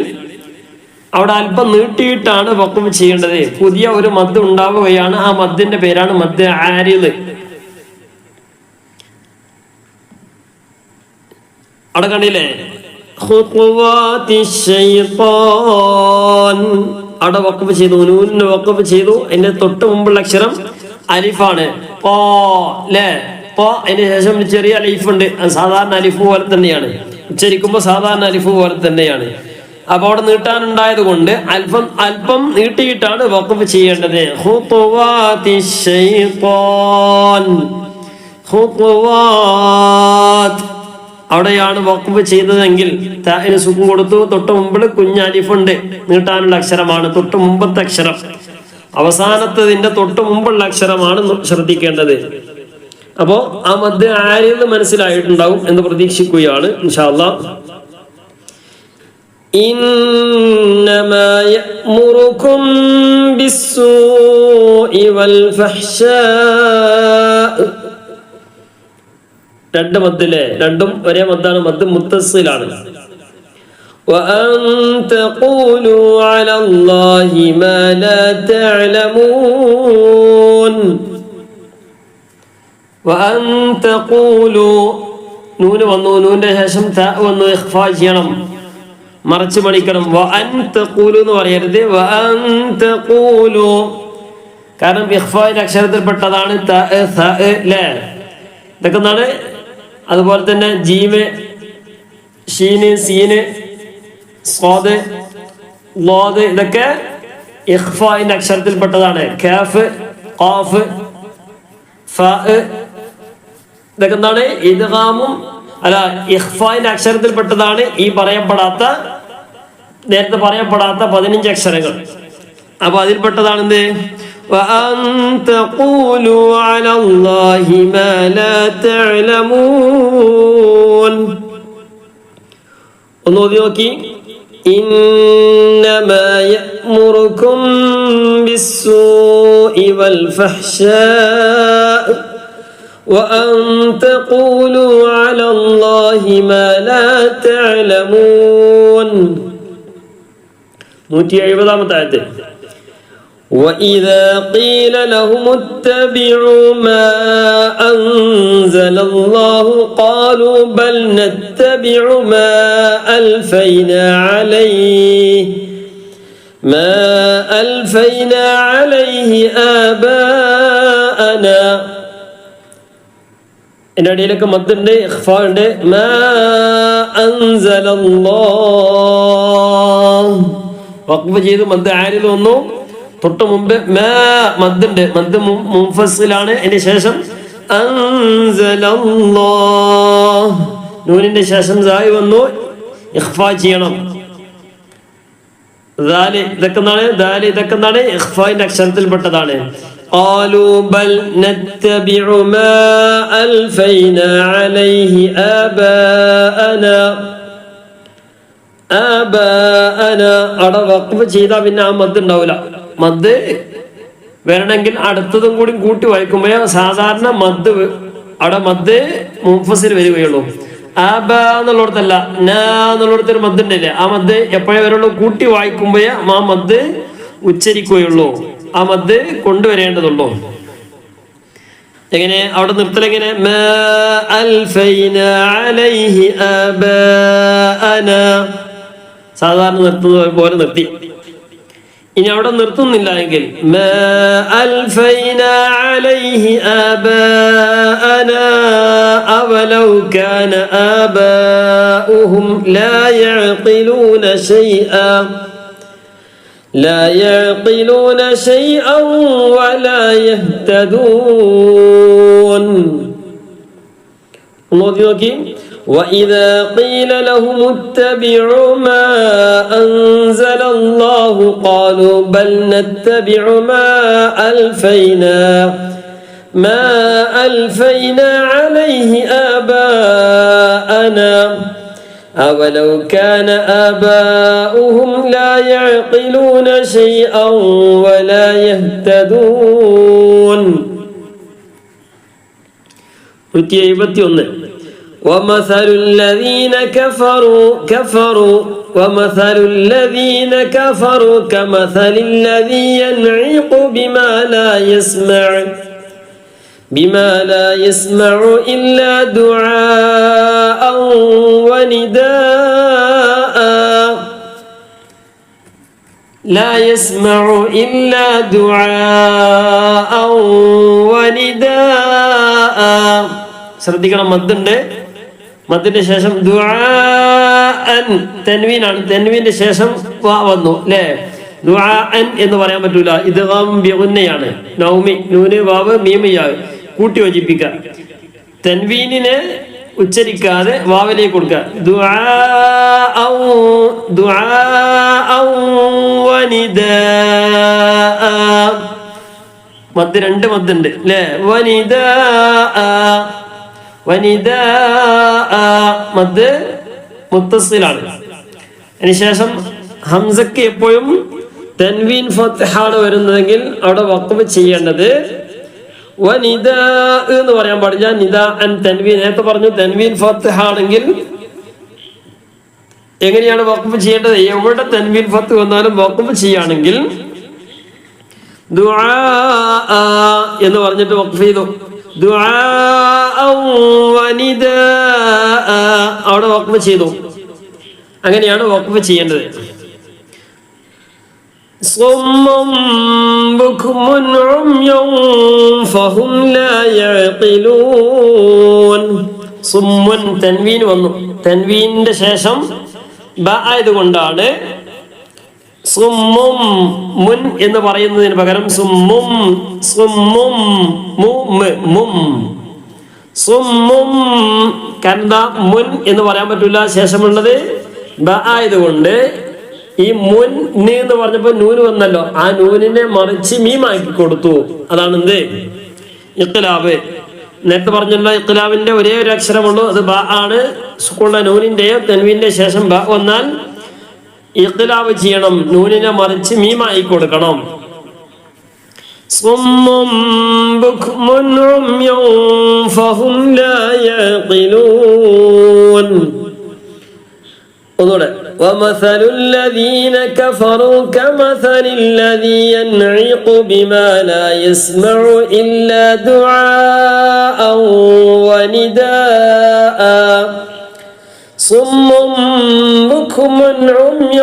അവിടെ അല്പം നീട്ടിയിട്ടാണ് വഖഫ് ചെയ്യേണ്ടത്. പുതിയ ഒരു മദ് ഉണ്ടാവുകയാണ്. ആ മദ്ദിന്റെ പേരാണ് മദ് ആരിദ്. അവിടെ കണ്ടില്ലേ? അവിടെ വഖഫ് ചെയ്തു. നൂനിന് വഖഫ് ചെയ്തു. അതിന്റെ തൊട്ട് മുമ്പുള്ള അക്ഷരം അലിഫാണ്. അതിന് ശേഷം ചെറിയ അലിഫ് ഉണ്ട്. സാധാരണ അലിഫ് പോലെ തന്നെയാണ്. ഉച്ചരിക്കുമ്പോൾ സാധാരണ അലിഫ് പോലെ തന്നെയാണ്. അപ്പൊ അവിടെ നീട്ടാനുണ്ടായത് കൊണ്ട് അല്പം നീട്ടിയിട്ടാണ് വഖഫ് ചെയ്യേണ്ടത്. അവിടെയാണ് വഖഫ് ചെയ്തതെങ്കിൽ താഇന് സുക്കൂൻ കൊടുത്തു. തൊട്ട് മുമ്പിൽ കുഞ്ഞ് അലിഫുണ്ട്. നീട്ടാനുള്ള അക്ഷരമാണ് തൊട്ട് മുമ്പത്തെ അക്ഷരം. അവസാനത്തതിന്റെ തൊട്ട് മുമ്പുള്ള അക്ഷരമാണ് ശ്രദ്ധിക്കേണ്ടത്. അപ്പോ ആ മദ് ആരിദ് മനസ്സിലായിട്ടുണ്ടാവും എന്ന് പ്രതീക്ഷിക്കുകയാണ് ഇൻഷാ അല്ലാഹ്. ഇന്നമാ യഅ്മുറുകും ബിസ്സൂഇ വൽ ഫഹ്ശാ. രണ്ട് മദ്ദിലെ രണ്ടും ഒരേ മദ്ദാണ്. മദ് മുത്തസ്സിലാണ്. وأن تقولوا على الله ما لا تعلمون. وأن تقولوا നൂന് വന്നു. നൂന്റെ ശേഷം താ വന്നു. ഇഖ്ഫാ ചെയ്യണം, മറച്ചു പഠിക്കണം. വഅൻ തഖൂലു എന്ന് പറയരുത്. വഅൻ തഖൂലു കാരണം ഇഖ്ഫാന്റെ അക്ഷരത്തിൽപ്പെട്ടതാണ് താ സാ ല. ഇതൊക്കെ എന്താണ്? അതുപോലെ തന്നെ ജീമ്, ഷീന്, സീന്, സ്വാദ്, ലോദ് ഇതൊക്കെ ഇഖ്ഫാന്റെ അക്ഷരത്തിൽപ്പെട്ടതാണ്. കാഫ്, ഖാഫ്, ഫാ ഇതൊക്കെ എന്താണ്? ഇദ്ഗാമും ഇഖ്ഫാന്റെ അക്ഷരത്തിൽപ്പെട്ടതാണ്. ഈ നേരത്തെ പറയപ്പെടാത്ത 15 അക്ഷരങ്ങൾ. അപ്പൊ അതിൽപ്പെട്ടതാണ് എന്ത്? وأن تقولوا على الله ما لا تعلمون. ഒന്ന് ഓതി നോക്കി. إنما يأمركم بالسوء والفحشاء وأن تقولوا على الله ما لا تعلمون. 170 ആയത്ത്. وإذا قيل لهم اتبعوا ما أنزل الله قالوا بل نتبع ما ألفينا عليه آباءنا. ഇതിൻ്റെ ഇടയിലൊക്കെ മദ്ദുണ്ട്, ഇഖ്ഫാ ഉണ്ട്. മാ അൻസലല്ലാഹ് വഖഫ് ചെയ്ത് മദ് ആരിൽ വന്നു. തൊട്ട് മുമ്പ് മാ മദ്ദുണ്ട്, മദ് മുൻഫസിലാണ്. അതിന്റെ ശേഷം അൻസലല്ലാഹ് നൂനിന്റെ ശേഷം സായി വന്നു, ഇഖ്ഫാ ചെയ്യണം. ഇതൊക്കെ എന്താണ്? ഇഖ്ഫാന്റെ അക്ഷരത്തിൽപ്പെട്ടതാണ്. قالوا بل نتبع ما ألفينا عليه آباءنا. അവിടെ വഖഫ് ചെയ്താൽ പിന്നെ ആ മദ് ഉണ്ടാവില്ല. മദ് വരണമെങ്കിൽ അടുത്തതും കൂടി കൂട്ടി വായിക്കുമ്പോഴേ സാധാരണ മദ് അവിടെ മദ് മുൻഫസിൽ വരികയുള്ളൂ. ആബ എന്നുള്ളിടത്തല്ല, നാ എന്നുള്ളിടത്തൊരു മദ് ഉണ്ടല്ലേ, ആ മദ് എപ്പോഴേ വരുള്ളൂ, കൂട്ടി വായിക്കുമ്പോഴേ ആ മദ് ഉച്ചരിക്കുകയുള്ളൂ, ആ മദ് കൊണ്ടുവരേണ്ടതുള്ളൂ. എങ്ങനെ അവിടെ നിർത്തലെങ്ങനെ? മാ അൽഫൈനാ അലൈഹി ആബാഅനാ സാധാരണ നിർത്തുന്നത് പോലെ നിർത്തി. ഇനി അവിടെ നിർത്തുന്നില്ല എങ്കിൽ മാ അൽഫൈനാ അലൈഹി ആബാഅനാ അവലൗ കാന ആബാഉഹും ലാ യഅഖിലൂന شيئا ولا يهتدون. وإذا قيل لهم اتبعوا ما أنزل الله قالوا بل نتبع ما ألفينا عليه آباءنا أولو كان آباؤهم لا يعقلون شيئا ولا يهتدون. 171 ومثل الذين كفروا كمثل الذي ينعق بما لا يسمع إلا دعاء ونداء. لا يسمع إلا دعاء ونداء. ശ്രദ്ധിക്കണം, മദ്ദുണ്ട്, മദ്ദിന്റെ ശേഷം ദുആഅൻ തൻവീനാണ്, തൻവീന്റെ ശേഷം വാ വന്നു അല്ലേ. ദുആഅൻ എന്ന് പറയാൻ പറ്റൂല, ഇദ്ഗാം ബിഗുന്നയാണ്. നൗമി നൂന് വാവ് മീം യാ കൂട്ടി യോജിപ്പിക്കുക. തൻവീനിനെ ഉച്ചരിക്കാതെ വാവിലേക്ക് കൊടുക്കുക. ദുആഅൻ വനിദാഅ മദ്, രണ്ട് മദ്ദുണ്ട് അല്ലേ. വനിദാഅ മദ് മുത്തസിലാണ്. അതിനുശേഷം ഹംസക്ക് എപ്പോഴും തൻവീൻ ഫത്ഹാണ് വരുന്നതെങ്കിൽ അവിടെ വഖഫ് ചെയ്യേണ്ടത് വനിദാ എന്ന് പറയാൻ പാടില്ല. നിദാ അൻ തൻവീൻ, നേരത്തെ പറഞ്ഞു തൻവീൻ ഫത്ഹാണെങ്കിൽ എങ്ങനെയാണ് വഖഫ് ചെയ്യേണ്ടത്? എവിടെ തൻവീൻ ഫത്ത് വന്നാലും വഖഫ് ചെയ്യുകയാണെങ്കിൽ ദുആ എന്ന് പറഞ്ഞിട്ട് വഖഫ് ചെയ്തു. ദുആ വനിദാ അവിടെ വഖഫ് ചെയ്തു. അങ്ങനെയാണ് വഖഫ് ചെയ്യേണ്ടത്. صم بكم عمي فهم لا يعقلون. സുമ്മുൻ തൻവീൻ വന്നു, തൻവീനിന്റെ ശേഷം ബ ആയതുകൊണ്ടാണ് സുമ്മും മുൻ എന്ന് പറയുന്നതിന് പകരം സുമ്മും കാരണം മുൻ എന്ന് പറയാൻ പറ്റില്ല. ശേഷമുള്ളത് ബ ആയതുകൊണ്ട് ഈ മുൻ എന്ന് പറഞ്ഞപ്പോ നൂന് വന്നല്ലോ, ആ നൂനിനെ മറിച്ച് മീമാക്കി കൊടുത്തു. അതാണ് എന്ത്? ഇഖ്ലാബ്. നേരത്തെ പറഞ്ഞല്ലോ ഇഖ്ലാബിന്റെ ഒരേ ഒരു അക്ഷരമുള്ളൂ, അത് ബ ആണ്. സുക്കൂനുള്ള നൂനിന്റെയോ തൻവീന്റെ ശേഷം ബ വന്നാൽ ഇഖ്ലാബ് ചെയ്യണം, നൂനിനെ മറിച്ച് മീമായി കൊടുക്കണം. സുമ്മും ബുക്മുൻ ഉമ്യുൻ ഫഹും ലാ യഖിലൂൻ. ഒന്നുകൂടെ ومثل الذين كفروا كمثل الذي ينعق بما لا يسمع إلا دعاء ونداء صم بكم عمي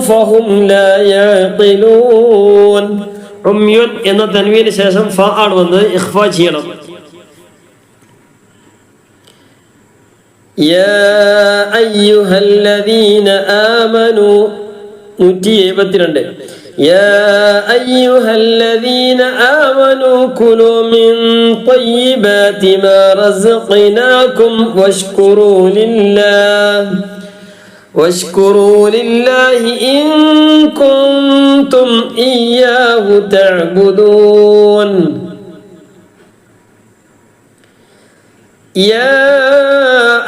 فهم لا يعقلون. ഉമ്യുൻ എന്ന തൻവീന് ശേഷം ഫ ആണ് വന്നത്, ഇഖ്ഫ ചെയ്യണം. യാ അയ്യുഹല്ലദീന ആമനൂ 172. യാ അയ്യുഹല്ലദീന ആമനൂ കുലൂ മിൻ ത്വയ്യിബാതി മാ റസഖ്നാകും واشكروا لله إن كنتم إياه تعبدون. يا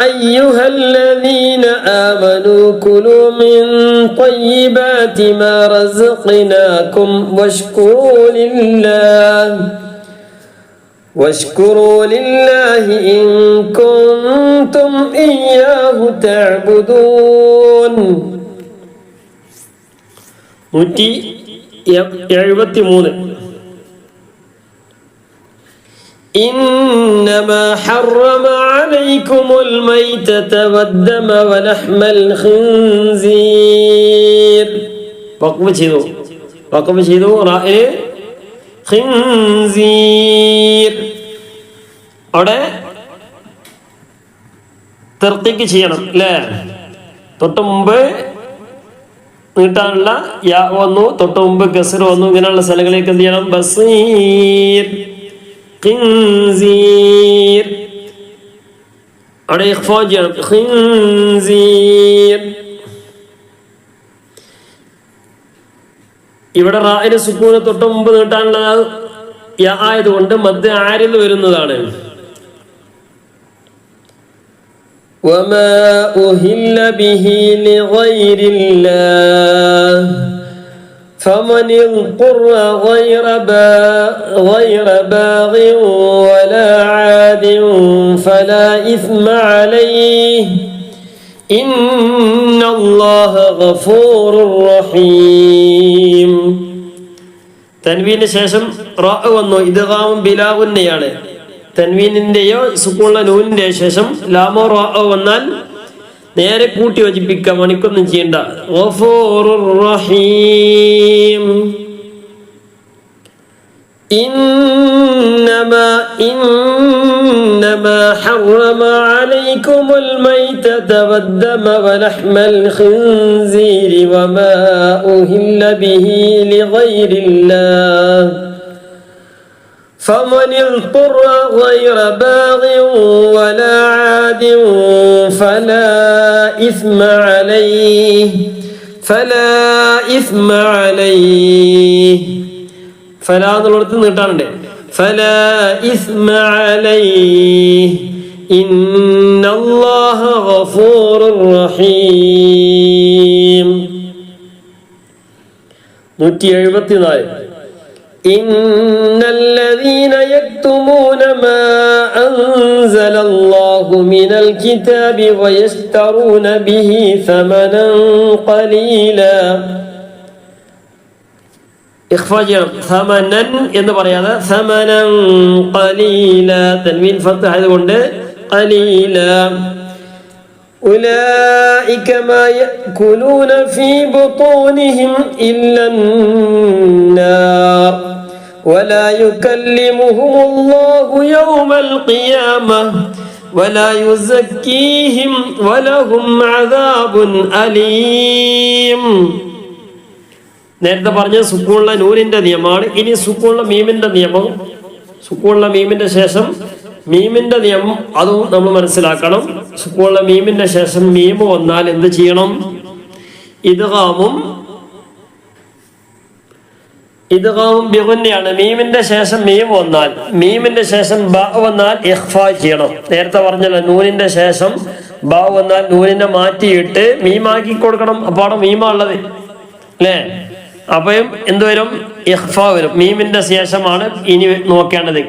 أيها الذين آمنوا كلوا من طيبات ما رزقناكم واشكروا لله إن كنتم إياه تعبدون. 173. إنما حرم عليكم الميتة والدم ولحم الخنزير. وقف ചെയ്തു റാഇ ഖിൻസീർ. അവിടെ തർക്കീക്ക് ചെയ്യണം അല്ലേ? തൊട്ട് മുമ്പ് നീട്ടാനുള്ള യാ വന്നു, തൊട്ട് മുമ്പ് കസ്ർ വന്നു. ഇങ്ങനെയുള്ള സ്ഥലങ്ങളിലേക്ക് എന്ത് ചെയ്യണം? ബസീർ, ഖിൻസീർ. അവിടെ ഇഖ്ഫാ ചെയ്യണം, ഖിൻസീർ. ഇവിടെ റാഇന് സുക്കൂന് തൊട്ട് മുമ്പ് നീട്ടാനുള്ള യാ ആയതുകൊണ്ട് മദ് ആരിൽ വരുന്നതാണ്. وما أهل به لغير الله فمن اضطر غير باغ ولا عاد فلا إثم عليه إن الله غفور رحيم. തൻവീന് ശേഷം റാ വന്നു, ഇദ്ഗാമും ബിലാഗുന്നയാണ്. തൻവീനിന്റെയോ സുക്കൂനുള്ള നൂനിന്റെ ശേഷം ലാമോ റാ വന്നാൽ നേരെ കൂട്ടി യോജിപ്പിക്കുക, മണിക്കൊന്നും ചെയ്യണ്ട. ഗഫൂറുർ റഹീം. إنما حرم عليكم الميتة والدم ولحم الخنزير وما أهل به لغير الله فمن اضطر غير باغ ولا عاد فلا إثم عليه فلا എന്നുള്ളടത്ത് നീട്ടാനുണ്ട്. فلا إثم عليه إن الله غفور رحيم. 174. إن الذين يكتمون ما أنزل الله من الكتاب ويشترون به ثمنا قليلا. إخفاء ثمنا എന്ന് പറയാതെ ثمنا قليلا. തൻവീൻ ഫത്ഹ ആയതുകൊണ്ട് قليلا. أولئك ما يأكلون في بطونهم إلا النار ولا يكلمهم الله يوم القيامة ولا يزكيهم ولهم عذاب أليم. നേരത്തെ പറഞ്ഞ സുക്കൂണുള്ള നൂനിന്റെ നിയമമാണ്. ഇനി സുക്കൂണുള്ള മീമിന്റെ നിയമം. സുക്കൂണുള്ള മീമിന്റെ ശേഷം മീമിന്റെ നിയമം അതും നമ്മൾ മനസ്സിലാക്കണം. സുക്കൂണുള്ള മീമിന്റെ ശേഷം മീമ് വന്നാൽ എന്ത് ചെയ്യണം? ഇദ്ഗാമും ബിഗുന്നയാണ്. മീമിന്റെ ശേഷം മീം വന്നാൽ, മീമിന്റെ ശേഷം ബ വന്നാൽ ഇഖ്ഫാ ചെയ്യണം. നേരത്തെ പറഞ്ഞല്ലോ, നൂനിന്റെ ശേഷം ബ വന്നാൽ നൂനിനെ മാറ്റിയിട്ട് മീമാക്കി കൊടുക്കണം. അപ്പാടെ മീമാ ഉള്ളത് അല്ലേ? അപ്പം എന്തുവരും? ഇഖ്ഫാ വരും. മീമിന്റെ ശേഷമാണ് ഇനി നോക്കേണ്ടത്.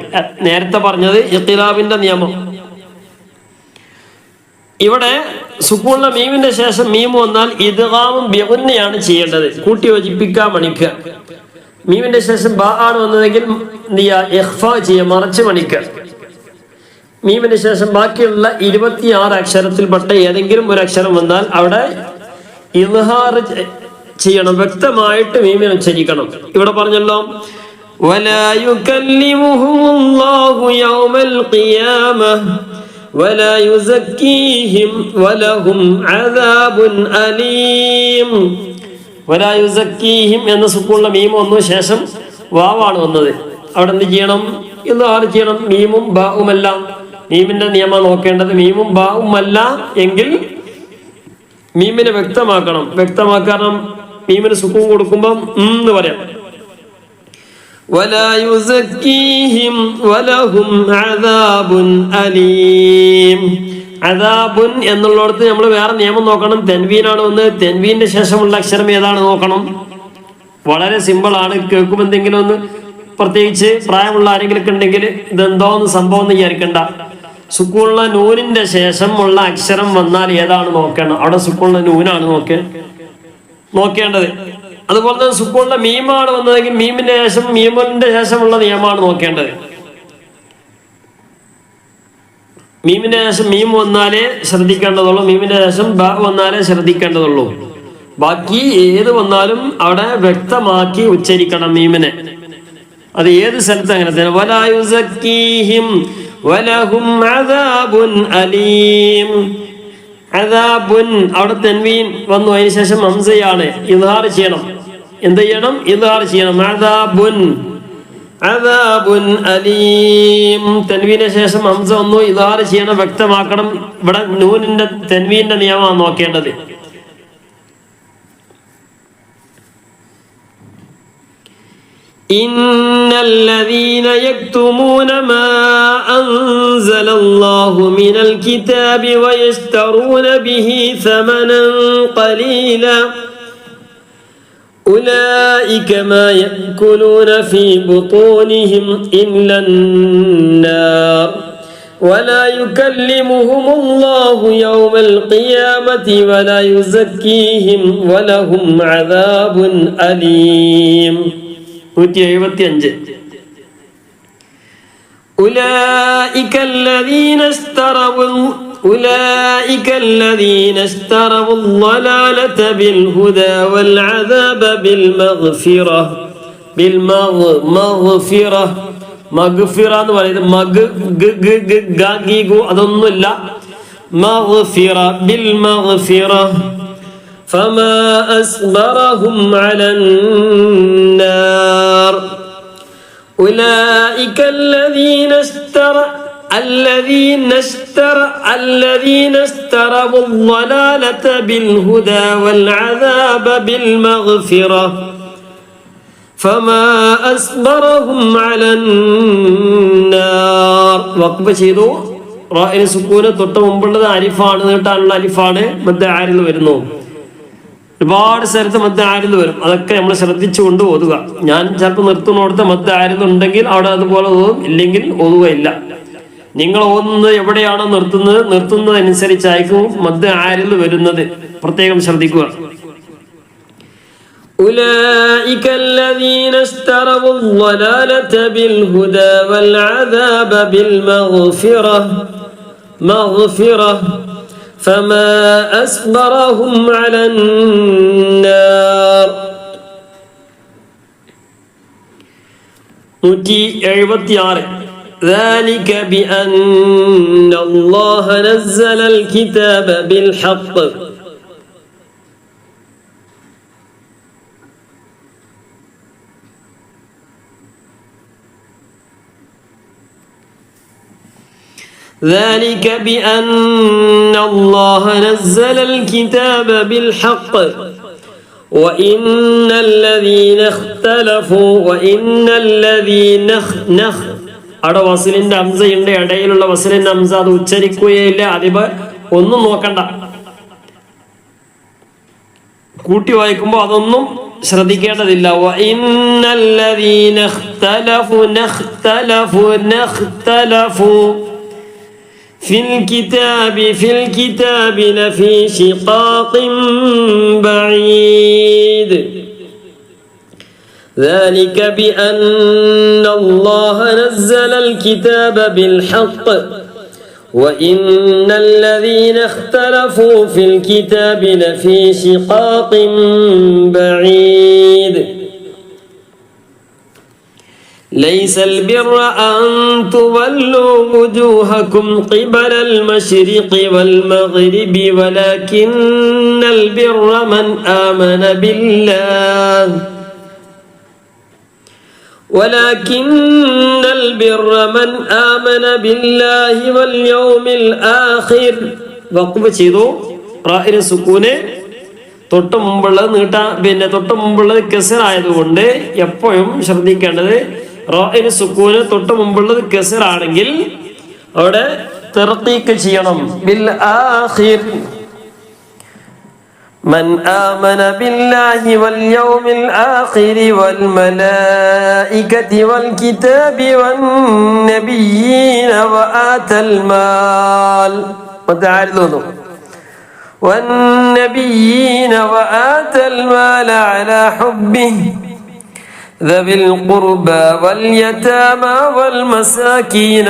നേരത്തെ പറഞ്ഞത് ഇഖ്തിലാബിന്റെ നിയമം. ഇവിടെ സുക്കൂണിലെ മീമിന്റെ ശേഷം മീം വന്നാൽ ഇദ്ഗാമും ബിഗുന്നയാണ് ചെയ്യേണ്ടത്, കൂട്ടി യോജിപ്പിക്കാൻ മണിക്കുക. മീമിന്റെ ശേഷം ബ ആണ് വന്നതെങ്കിൽ എന്ത് ചെയ്യുക, ഇഖ്ഫാ ചെയ്യുക, മറച്ച് മണിക്കുക. മീമിന് ശേഷം ബാക്കിയുള്ള 26 അക്ഷരത്തിൽപ്പെട്ട ഏതെങ്കിലും ഒരു അക്ഷരം വന്നാൽ അവിടെ ഇദ്ഹാർ ചെയ്യണം, വ്യക്തമായിട്ട് മീമിനെ ഉച്ചരിക്കണം. ഇവിടെ പറഞ്ഞല്ലോ വലാ യുകല്ലിമുഹുമുല്ലാഹു യൗമൽ ഖിയാമഹ വലാ യുസക്കീഹിം വലഹും അദാബുൻ അലീം. വലാ യുസക്കീഹിം എന്ന സുക്കൂണിലെ മീം വന്നു, ശേഷം വാവാണ് വന്നത്. അവിടെ എന്ത് ചെയ്യണം, ഇദ്ഹാർ ചെയ്യണം. മീമും ബാവുമല്ല, മീമിന്റെ നിയമം നോക്കേണ്ടത് മീമും ബാവുമല്ല എങ്കിൽ മീമിനെ വ്യക്തമാക്കണം. വ്യക്തമാക്കണം, മീമിന് സുക്കൂൺ കൊടുക്കുമ്പം എന്ന് പറയാം. വലാ യുസക്കീഹിം വലഹും അദാബുൻ അലീം. അദാബുൻ എന്നുള്ളിടത്ത് നമ്മൾ വേറെ നിയമം നോക്കണം. തെൻവീനാണ് വന്നത്, തെൻവീന്റെ ശേഷമുള്ള അക്ഷരം ഏതാണ് നോക്കണം. വളരെ സിമ്പിൾ ആണ്. കേൾക്കുമ്പോൾ എന്തെങ്കിലും ഒന്ന്, പ്രത്യേകിച്ച് പ്രായമുള്ള ആരെങ്കിലും ഉണ്ടെങ്കിൽ ഇതെന്തോന്ന് സംഭവം എന്ന് വിചാരിക്കണ്ട. സുക്കൂണിലെ നൂനിന്റെ ശേഷം ഉള്ള അക്ഷരം വന്നാൽ ഏതാണ് നോക്കണം. അവിടെ സുക്കൂണിലെ നൂനാണ് നോക്കേണ്ടത്. അതുപോലെ തന്നെ സുക്കൂണിലെ മീമാണ് വന്നതെങ്കിൽ മീമിന്റെ ശേഷമുള്ള നിയമമാണ് നോക്കേണ്ടത്. മീമിന്റെ ശേഷം മീം വന്നാലേ ശ്രദ്ധിക്കേണ്ടതുള്ളൂ, മീമിന്റെ ശേഷം ബ വന്നാലേ ശ്രദ്ധിക്കേണ്ടതുള്ളൂ. ബാക്കി ഏത് വന്നാലും അവിടെ വ്യക്തമാക്കി ഉച്ചരിക്കണം മീമിനെ. അത് ഏത് സ്ഥലത്ത് അങ്ങനെ തന്നെ. വലാ യുസക്കീഹിം വലഹും അദാബുൻ അലീം. അദാബുൻ അവിടെ തൻവീൻ വന്നു, അതിന് ശേഷം ഹംസയാണ്, ഇദ്ഹാർ ചെയ്യണം. എന്ത് ചെയ്യണം, ഇദ്ഹാർ ചെയ്യണം. അദാബുൻ അലീം. തൻവീന് ശേഷം ഹംസ വന്നു, ഇദ്ഹാർ ചെയ്യണം, വ്യക്തമാക്കണം. ഇവിടെ നൂനിന്റെ തൻവീന്റെ നിയമമാണ് നോക്കേണ്ടത്. ഇന്നല്ലദീന യക്തുമൂന മാ അൻസലല്ലാഹു മിനൽ കിതാബി വയസ്തറൂന ബിഹി സമനൻ ഖലീല ഉലൈക മാ യഅകുലൂന ഫീ ബുതൂനിഹിം ഇല്ലന്നാർ വലാ യുകല്ലിമുഹുമുല്ലാഹു യൗമൽ ഖിയാമത്തി വലാ യുസക്കീഹിം വലഹും അദാബുൻ അലീം. 175. أولئك الذين اشتروا الضلالة بالهدى والعذاب بالمغفرة. മഗ്ഫിറ എന്ന് പറയുന്നത് അതൊന്നുമില്ല. മഗ്ഫിറ ബിൽ മഗ്ഫിറ فما أصبرهم على النار أولئك الذين اشتروا الضلالة بالهدى والعذاب بالمغفرة فما أصبرهم على النار. വഖഫ് ചെയ്തു. റാഇന് സുക്കൂന് തൊട്ട് മുമ്പുള്ളത് അലിഫാണ്, നീട്ടാനുള്ള അലിഫാണ്. മദ്ദ ആരിൽ വരുന്നു. ഒരുപാട് സ്ഥലത്ത് മദ്ദ ആരിൽ വരും. അതൊക്കെ നമ്മൾ ശ്രദ്ധിച്ചുകൊണ്ട് ഓതുക. ഞാൻ ചിലപ്പോൾ നിർത്തുന്നിടത്ത് മദ്ദ ആരിൽ ഉണ്ടെങ്കിൽ അവിടെ അതുപോലെ ഓതും, ഇല്ലെങ്കിൽ ഓതുകയില്ല. നിങ്ങൾ ഓതുന്നത് എവിടെയാണോ നിർത്തുന്നതനുസരിച്ചായിരിക്കും മദ്ദ ആരിൽ വരുന്നത്. പ്രത്യേകം ശ്രദ്ധിക്കുക. أولئك الذين اشتروا الضلالة بالهدى والعذاب بالمغفرة فما أصبرهم على النار. 176. ذلك بأن الله نزل الكتاب بالحق ذلك بأن الله نزل الكتاب بالحق وإن الذين اختلفوا അവിടെ വസലിന്റെ ഹംസയുടെ ഇടയിലുള്ള വസലിന്റെ ഹംസ അത് ഉച്ചരിക്കുകയില്ല. അതിപ്പോ ഒന്നും നോക്കണ്ട, കൂട്ടി വായിക്കുമ്പോ അതൊന്നും ശ്രദ്ധിക്കേണ്ടതില്ല. وإن الذين اختلفوا في الكتاب لفي شقاق بعيد ذلك بأن الله نزل الكتاب بالحق وإن الذين اختلفوا في الكتاب لفي شقاق بعيد ليس البر أن تولوا وجوهكم قبل المشرق والمغرب ولكن البر من آمن بالله واليوم الآخر വഖഫ് ചെയ്തു റാഇന് സുക്കൂനെ തൊട്ട് മുമ്പുള്ളത് കസർ ആയതുകൊണ്ട് എപ്പോഴും ശ്രദ്ധിക്കേണ്ടത് റാഇന് സുക്കൂന് തൊട്ട് മുമ്പുള്ളത് കസർ ആണെങ്കിൽ അവിടെ തർഖീഖ് ചെയ്യണം ബിൽ ആഖിർ من آمن بالله واليوم الآخر والملائكة والكتاب والنبيين وآتى المال على حبه ذوي القربى واليتامى والمساكين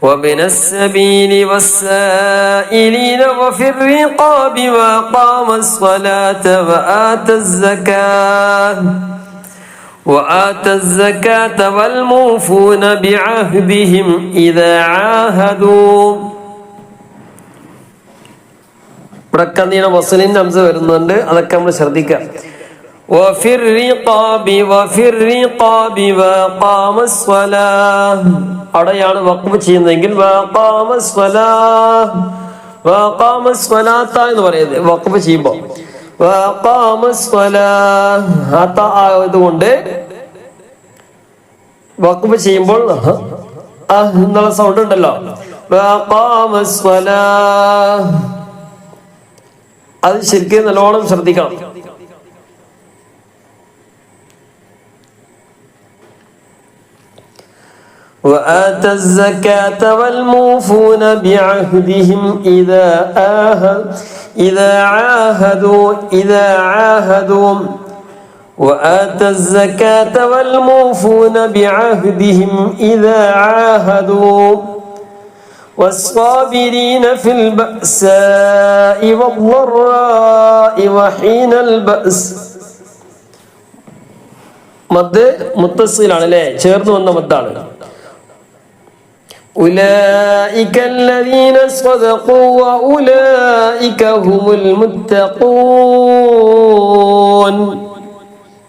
وابن السبيل والسائلين وفي الرقاب وأقام الصلاة وآتى الزكاة والموفون بعهدهم إذا عاهدوا പ്രക്കന്തിയുടെ വസലിന്റെ അംശം വരുന്നുണ്ട്, അതൊക്കെ നമ്മൾ ശ്രദ്ധിക്കാം. وفي الرقاب وأقام الصلاة അവിടെയാണ് വഖഫ് ചെയ്യുന്നതെങ്കിൽ وأقام الصلاة എന്ന് പറയുന്നത് വഖഫ് ചെയ്യുമ്പോൾ وأقام الصلاة ആയതുകൊണ്ട് വഖഫ് ചെയ്യുമ്പോൾ എന്നുള്ള സൗണ്ട് ഉണ്ടല്ലോ. وأقام الصلاة അത് ശരിക്കും നല്ലോണം ശ്രദ്ധിക്കണം. وآتى الزكاة والموفون بعهدهم إذا عاهدوا وآتى الزكاة والموفون بعهدهم إذا عاهدوا والصابرين في البأساء والضراء وحين البأس മദ് മുത്തസ്സിലാണ് അല്ലേ, ചേർന്ന് വന്ന മദ്ദാണ്. أولئك الذين صدقوا وأولئك هم المتقون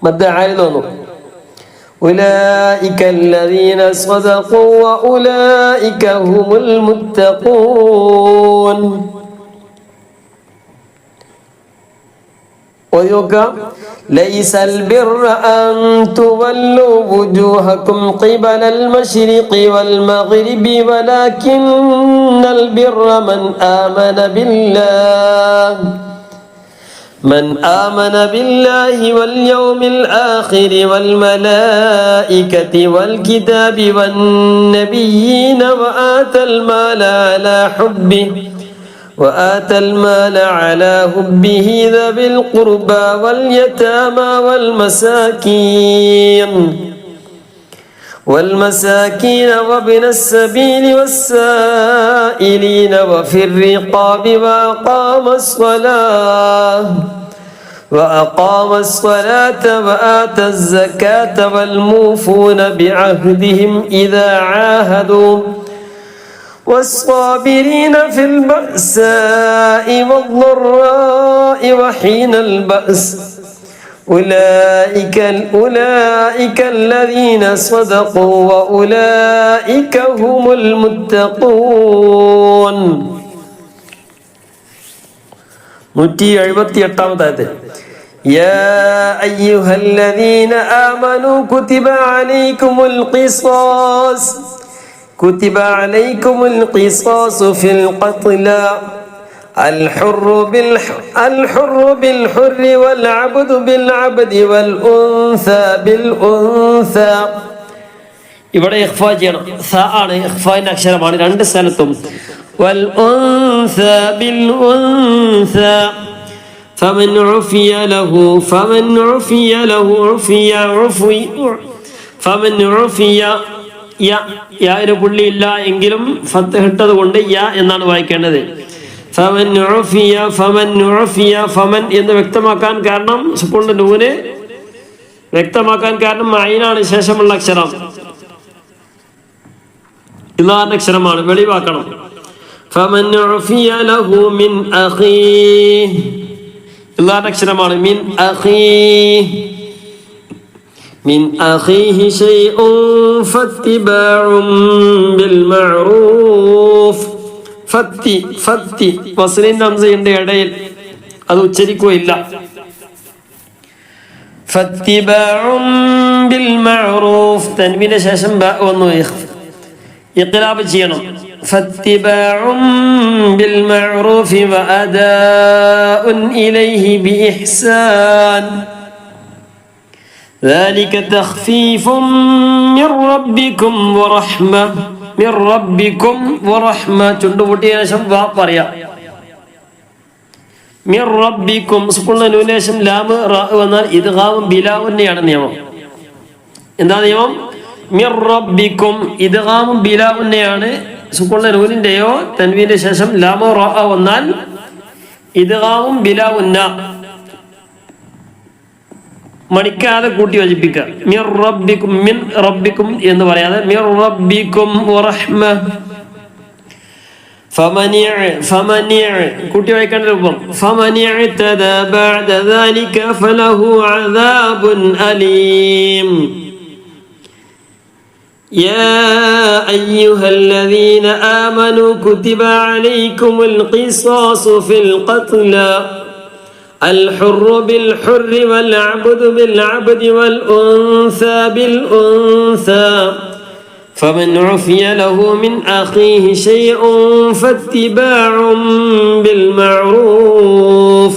مد عارض أولئك الذين صدقوا وأولئك هم المتقون ليس البر أن تولوا وجوهكم قبل المشرق والمغرب ولكن البر من آمن بالله واليوم الآخر والملائكة والكتاب والنبيين وآتى المال على حبه ذوي القربى واليتامى والمساكين وابن السبيل والسائلين وفي الرقاب وأقام الصلاة وآتى الزكاة والموفون بعهدهم إذا عاهدوا والصابرين في البأساء والضراء وحين البأس أولئك الذين صدقوا وأولئك هم المتقون. 178 يا أيها الذين آمنوا كتب عليكم القصاص في القتلى الحر بالحر والعبد بالعبد والأنثى بالأنثى ഇവിടെ ഇഖ്ഫാ ചെയ്യണം. സ ആണ് ഇഖ്ഫാന്റെ അക്ഷരമാണ് രണ്ട് സ്ഥലത്തും. വൽ ഉൻസ ബിൽ ഉൻസ ഫമൻ ഉഫിയ ലഹു യാന് പുള്ളിയില്ല എങ്കിലും ഫത്ഹ് ഇട്ടത് കൊണ്ട് യ എന്നാണ് വായിക്കേണ്ടത്. ഫമൻ എന്ന് വ്യക്തമാക്കാൻ കാരണം സുക്കൂണിന്റെ നൂന് വ്യക്തമാക്കാൻ കാരണം ഐനാണ് ശേഷമുള്ള അക്ഷരം, ഇല്ലാത്ത അക്ഷരമാണ്, വെളിവാക്കണം. ഫമൻ ഉഫിയ ലഹു മിൻ അഖീഹി ഇല്ലാത്ത അക്ഷരമാണ്. മിൻ അഖീഹി ശൈഉൻ ഫത്തിബാഉൻ ബിൽ മഅറൂഫ്. ഫത്തി വസ്ലിന്റെ ഹംസയുടെ ഇടയിൽ അത് ഉച്ചരിക്കുകയില്ല. ഫത്തിബാഉൻ ബിൽ മഅറൂഫ് തൻവീന് ശേഷം ബ വന്നു ഇഖ്ലാബ് ചെയ്യണം. ഫത്തിബാഉൻ ബിൽ മഅറൂഫ് വഅദാഉൻ ഇലൈഹി ബിഇഹ്സാൻ ذلك تخفيف من ربكم ورحمة من ربكم ورحمة ചുണ്ടുപൊട്ടിയ ശേഷം വാ പറയാ. മിർ റബ്ബിക്കും സ്കൂളിന് നൂനേശം ലാമ് റാ വന്നാൽ ഇദ്ഗാം ബിലാഉന്നെയാണ് നിയമം. എന്താ നിയമം? മിർ റബ്ബിക്കും ഇദ്ഗാം ബിലാഉന്നെയാണ്. സ്കൂളിന് നൂനിന്റെയോ തൻവീന്റെ ശേഷം ലാമോ റാ വന്നാൽ ഇദ്ഗാം ബിലാഉന്ന മണിക്കാതെ കൂട്ടി യോജിപ്പിക്കുക. മിർ റബ്ബിക്കും മിൻ റബ്ബിക്കും എന്ന് പറയാതെ മിർ റബ്ബിക്കും വറഹ്മ. കൂട്ടി വായിക്കേണ്ട രൂപം ഫമനിഅ്തദാ ബഅദ ദാലിക ഫലഹു അദാബുൻ അലീം. يا أيها الذين آمنوا كتب عليكم القصاص في القتلى الحر بالحر والعبد بالعبد والأنثى بالأنثى فمن عفي له من أخيه شيء فاتباع بالمعروف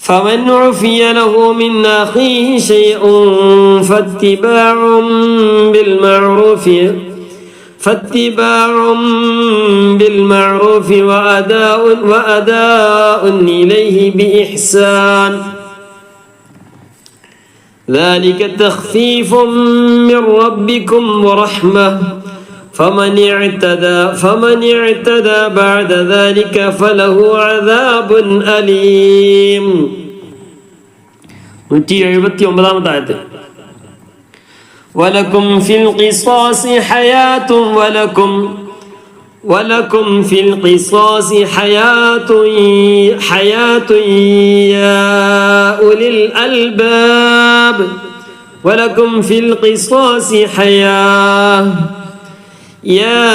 فمن عفي له من أخيه شيء فاتباع بالمعروف وأداء إليه بإحسان ذلك تخفيف من ربكم ورحمة فمن اعتدى بعد ذلك فله عذاب أليم. 179 ولكم في القصاص حياة ولكم في القصاص حياة يا أولي الألباب ولكم في القصاص حياة يا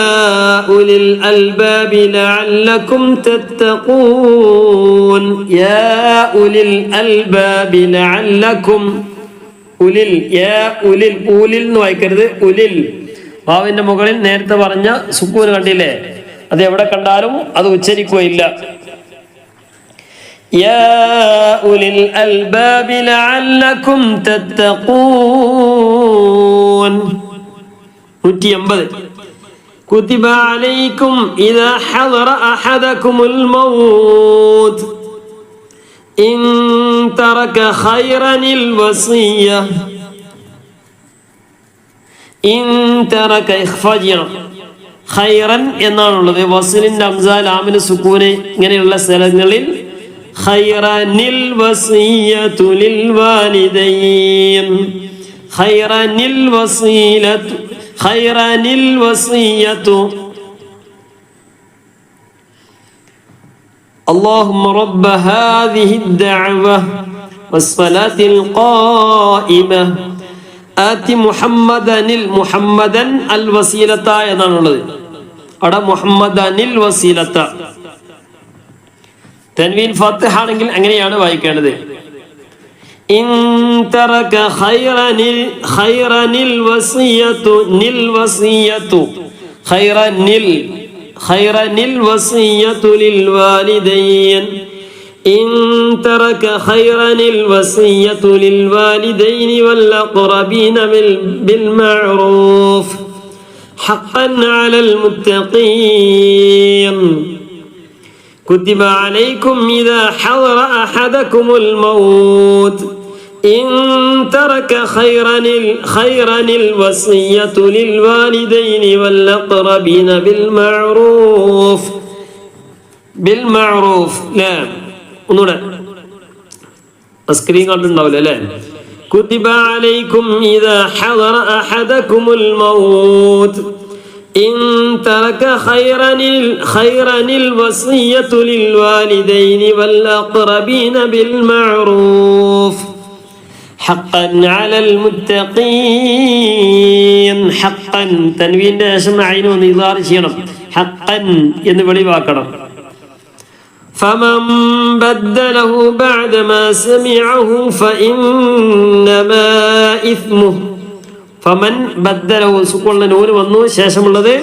أولي الألباب لعلكم تتقون. يا أولي الألباب لعلكم ഉലിൽ ഊലിൽ എന്ന് വായിക്കരുത്, ഉലിൽ. വാവിന്റെ മുകളിൽ നേരത്തെ പറഞ്ഞ സുക്കൂൻ കണ്ടില്ലേ, അത് എവിടെ കണ്ടാലും അത് ഉച്ചരിക്കുകയില്ല. യാ ഉലിൽ അൽബാബി ലഅല്ലകും തത്തഖൂൻ. 180 കുതിബ അലൈക്കും ഇദാ ഹദറ അഹദകുമുൽ മൗത് إن ترك خيرا الوصية إن ترك إخفاجنا خيرا എന്നാണുള്ളത്. വസ്ലിന്റെ ഹംസ ലാമിന് സുക്കൂന് ഇങ്ങനെയുള്ള സ്ഥലങ്ങളിൽ ഖൈറനിൽ വസിയതു ലിൽ വാലിദൈൻ ഖൈറനിൽ വസിയതു اللهم رب هذه الدعوة والصلاة القائمة آت محمدا الوسيلة എന്നാണുള്ളത്. അവിടെ മുഹമ്മദനിൽ വസീലത്ത തൻവീൻ ഫത്ഹ് ആണെങ്കിൽ അങ്ങനെയാണ് വായിക്കേണ്ടത്. ഇൻ തറക ഖൈറനിൽ വസിയതു ഖൈറനിൽ വസിയതു ലിൽ വാലിദൈൻ إن ترك خيرا الوصية للوالدين والأقربين بالمعروف حقا على المتقين كتب عليكم إذا حضر أحدكم الموت إن ترك خيرا الوصية للوالدين والأقربين بالمعروف لا ഒന്നുകൂടെ സ്ക്രീൻ കണ്ടുണ്ടാവില്ല അല്ലേ كتب عليكم إذا حضر أحدكم الموت إن ترك خيرا الوصية للوالدين والأقربين بالمعروف حقا على المتقين حقا تنوين اسمعين ونظار شيرم حقا ينبغي واكرم فمن بدله بعدما سمعه فإنما إثمه فمن بدله سكون نور വന്നു ശേഷമുള്ളത്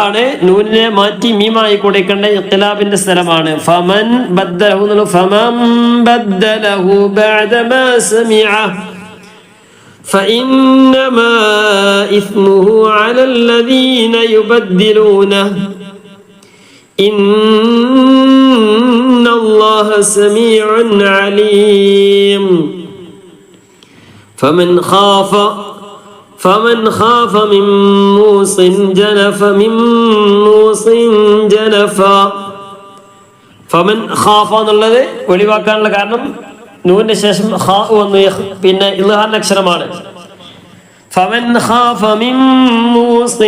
ആണ് നൂനിനെ മാറ്റി മീമായി കൊടുക്കേണ്ട ഇഖ്തിലാബിന്റെ സ്ഥലമാണ് ഫമൻ ബദ്ദലഹു എന്നുള്ളത് ഫമൻ ബദ്ദലഹു ബഅദമാ സമിഅ فإنما إثمه على الذين يبدلونه إن الله سميع عليم فمن خاف من موص جنفا فمن خاف എന്നുള്ളത് ഒഴിവാക്കാനുള്ള കാരണം നൂനിന് ശേഷം ഖാ വന്നു പിന്നെ ഇൽഹാൻ അക്ഷരമാണ് فمن خاف من موص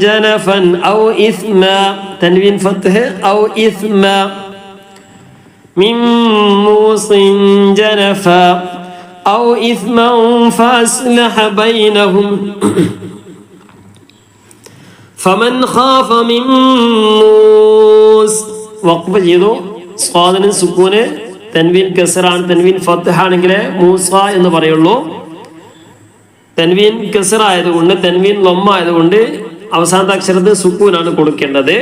جنفا أو إثما تنوين فتح أو إثما من موص جنفا أو إثما فأصلح بينهم فمن خاف من موص وقف جيدو صادن سكون تنوين كسران تنوين فتح ആണെങ്കിലേ മൂസ എന്ന് പറയുള്ളൂ തൻവീൻ കസറ ആയതുകൊണ്ട് തൻവീൻ ലൊമ്മ ആയതുകൊണ്ട് അവസാനത്തെ അക്ഷരത്തിന് സുക്കൂനാണ് കൊടുക്കേണ്ടത്.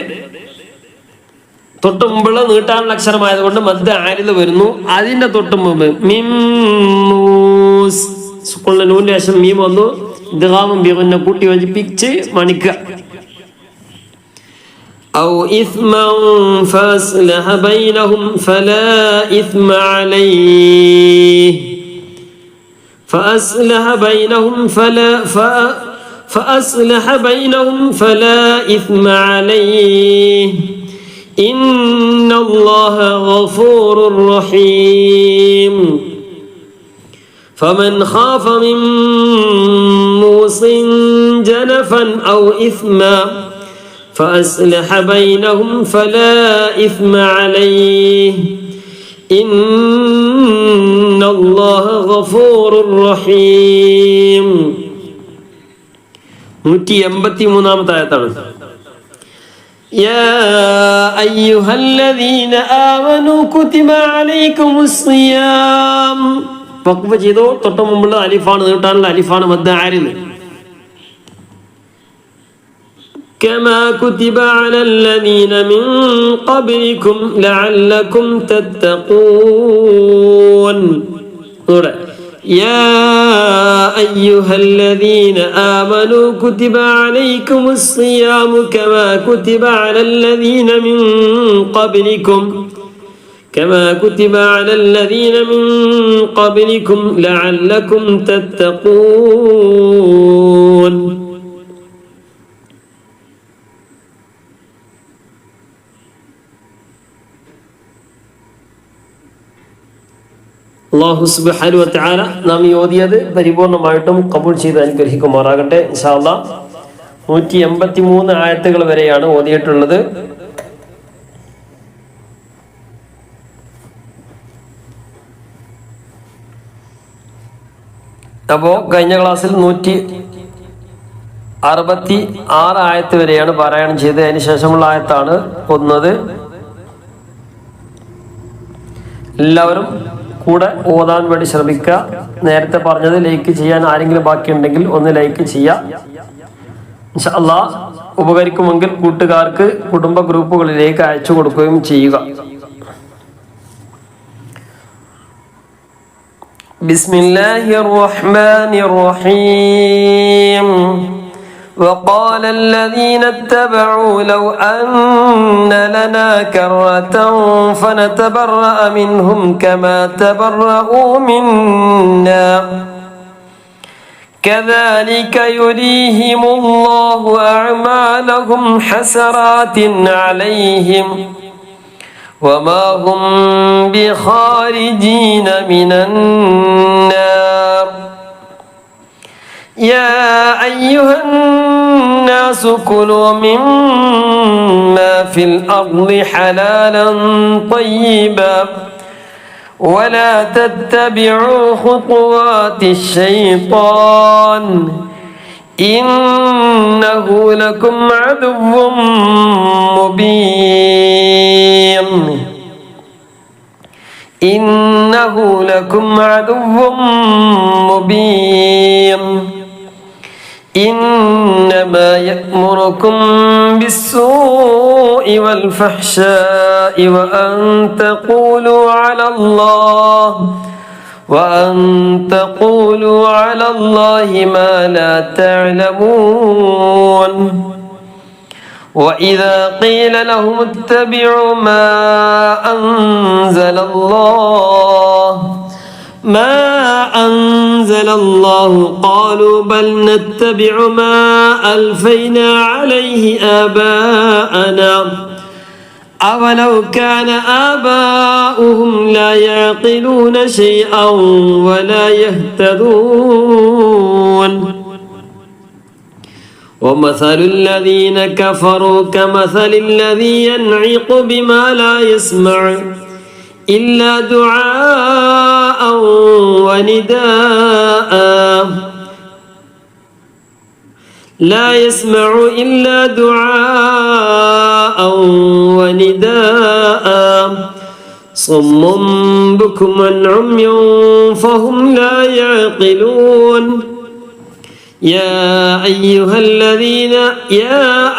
തൊട്ട് മുമ്പുള്ള നീട്ടാനുള്ള അക്ഷരമായതുകൊണ്ട് മദ്ദ ആരിൽ വരുന്നു. അതിന്റെ തൊട്ട് മുമ്പ് മിമ്മൂസ് സുക്കൂനിലെ നൂന്റെ ശേഷം മീം വന്നു. ഇദ്ഗാമും ബിഗുന്ന കൂട്ടി യോജിപ്പിച്ച് മണിക്കുക. ഔ ഇസ്മൻ ഫസ്ലഹ ബൈനഹും ഫലാ ഇസ്മ അലൈഹി فأصلح بينهم فلا إثم عليه إن الله غفور رحيم فمن خاف من موص جنفا أو إثما فأصلح بينهم فلا إثم عليه إن الله غفور رحيم 183 ആയത്താണ്. يا أيها الذين آمنوا كتب عليكم الصيام വഖഫ് ചെയ്തോ തൊട്ട് മുമ്പുള്ള അലിഫാണ് നീട്ടാനുള്ള അലിഫാണ് മദ്ദ ആരിൽ كما كتب على الذين من قبلكم لعلكم تتقون يا أيها الذين آمنوا كتب عليكم الصيام كما كتب على الذين من قبلكم لعلكم تتقون അല്ലാഹു സുബ്ഹാനഹു വ തആല നാം ഓതിയത് പരിപൂർണമായിട്ടും ഖബൂൽ ചെയ്ത് അനുഗ്രഹിക്കുമാറാകട്ടെ. ഇൻഷാ അല്ലാഹ് 183 ആയത്തുകൾ വരെയാണ് ഓതിയിട്ടുള്ളത്. അപ്പോൾ കഴിഞ്ഞ ക്ലാസ്സിൽ 166 ആയത്ത് വരെയാണ് പാരായണം ചെയ്തത്. അതിന് ശേഷമുള്ള ആയത്താണ് ഒന്നത്. എല്ലാവരും കൂടെ ഓതാൻ വേണ്ടി ശ്രമിക്കുക. നേരത്തെ പറഞ്ഞത് ലൈക്ക് ചെയ്യാൻ ആരെങ്കിലും ബാക്കിയുണ്ടെങ്കിൽ ഒന്ന് ലൈക്ക് ചെയ്യുക. ഇൻഷാ അല്ലാഹ് ഉപകരിക്കുമെങ്കിൽ കൂട്ടുകാർക്ക് കുടുംബ ഗ്രൂപ്പുകളിലേക്ക് അയച്ചു കൊടുക്കുകയും ചെയ്യുക. بسم الله الرحمن الرحيم وقال الذين اتبعوا لو أن لنا كرة فنتبرأ منهم كما تبرؤوا منا كذلك يريهم الله أعمالهم حسرات عليهم وما هم بخارجين من النار يا أيها الناس كلوا مما في الأرض حلالا طيبا ولا تتبعوا خطوات الشيطان إنه لكم عدو مبين إنه لكم عدو مبين إنما يأمركم بالسوء والفحشاء وأن تقولوا على الله ما لا تعلمون وإذا قيل لهم اتبعوا ما أنزل الله قالوا بل نتبع ما ألفينا عليه آباءنا أولو كان آباؤهم لا يعقلون شيئا ولا يهتدون ومثل الذين كفروا كمثل الذي ينعق بما لا يسمع إلا دعاء ونداء لا يسمع إلا دعاء ونداء صم بكم عمي فهم لا يعقلون يا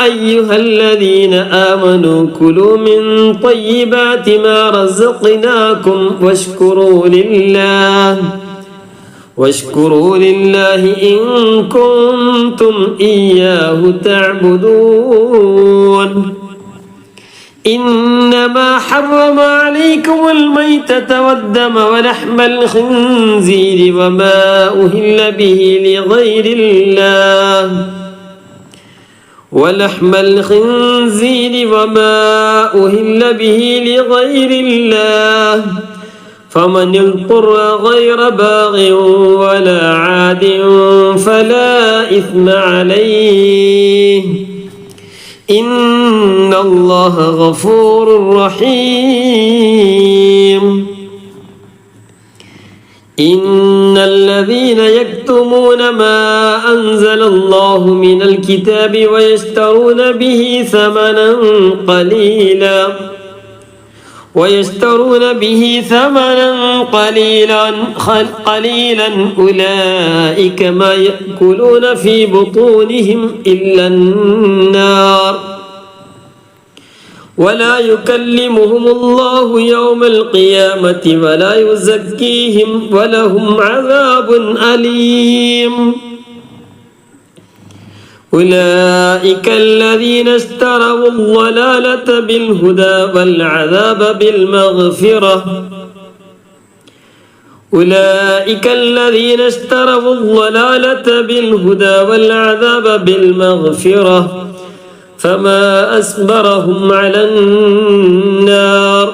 أيها الذين آمنوا كلوا من طيبات ما رزقناكم واشكروا لله إن كنتم إياه تعبدون إنما حرم عليكم الميتة والدم ولحم الخنزير وما أهل به لغير الله فمن اضطر غير باغ ولا عاد فلا إثم عليه إن الله غفور رحيم إن الذين يكتمون ما أنزل الله من الكتاب ويشترون به ثمنا قليلا أولئك ما يأكلون في بطونهم إلا النار ولا يكلمهم الله يوم القيامة ولا يزكيهم ولهم عذاب أليم أولئك الذين اشتروا الضلالة بالهدى والعذاب بالمغفرة فما أصبرهم على النار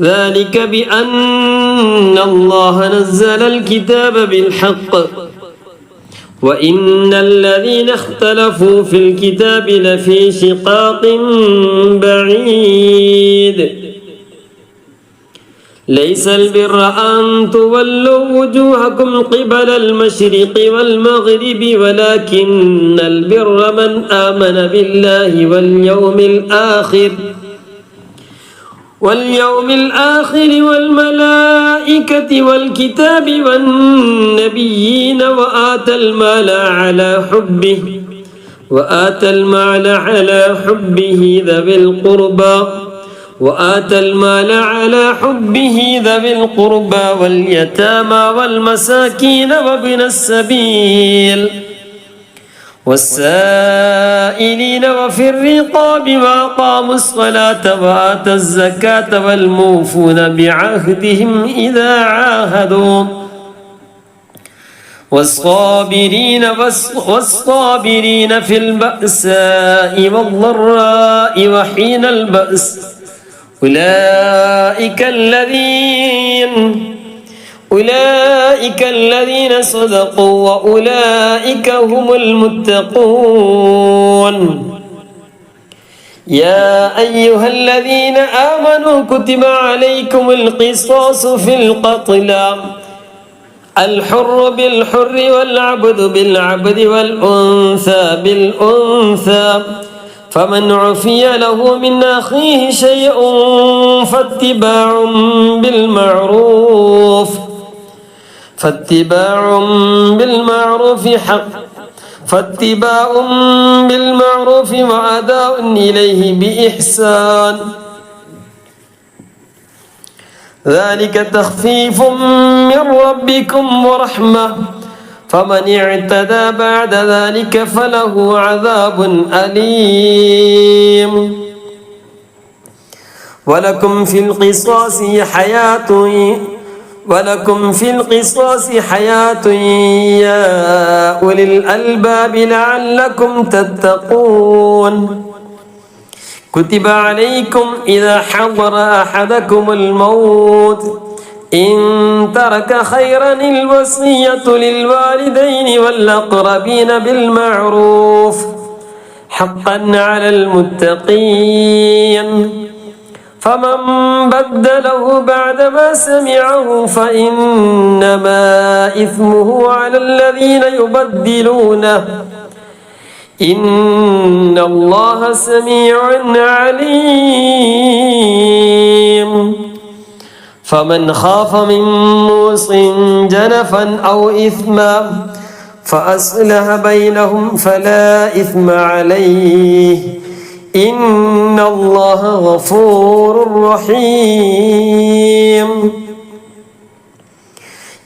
ذلك بأن الله نزل الكتاب بالحق وإن الذين اختلفوا في الكتاب لفي شقاق بعيد ليس البر أن تولوا وجوهكم قبل المشرق والمغرب ولكن البر من آمن بالله واليوم الآخر والملائكة والكتاب والنبيين وآتى المال على حبه ذوي القربى وآتى المال على حبه ذوي القربى واليتامى والمساكين وابن السبيل والسائلين وفي الرقاب وأقاموا الصلاة وآتوا الزكاة والموفون بعهدهم إذا عاهدوا والصابرين في البأساء والضراء وحين البأس أولئك الذين صدقوا وأولئك هم المتقون. يا أيها الذين آمنوا كتب عليكم القصاص في القتلى الحر بالحر والعبد بالعبد والأنثى بالأنثى فمن عفي له من أخيه شيء فاتباع بالمعروف وأداء إليه بإحسان ذلك تخفيف من ربكم ورحمة فمن اعتدى بعد ذلك فله عذاب أليم. ولكم في القصاص حياة يا أولي الألباب لعلكم تتقون. كتب عليكم إذا حضر أحدكم الموت إن ترك خيرا الوصية للوالدين والأقربين بالمعروف حقا على المتقين فمن بدله بعدما سمعه فإنما إثمه على الذين يبدلونه إن الله سميع عليم. فمن خاف من موص جنفا أو إثما فأصلح بينهم فلا إثم عليه إن الله غفور رحيم.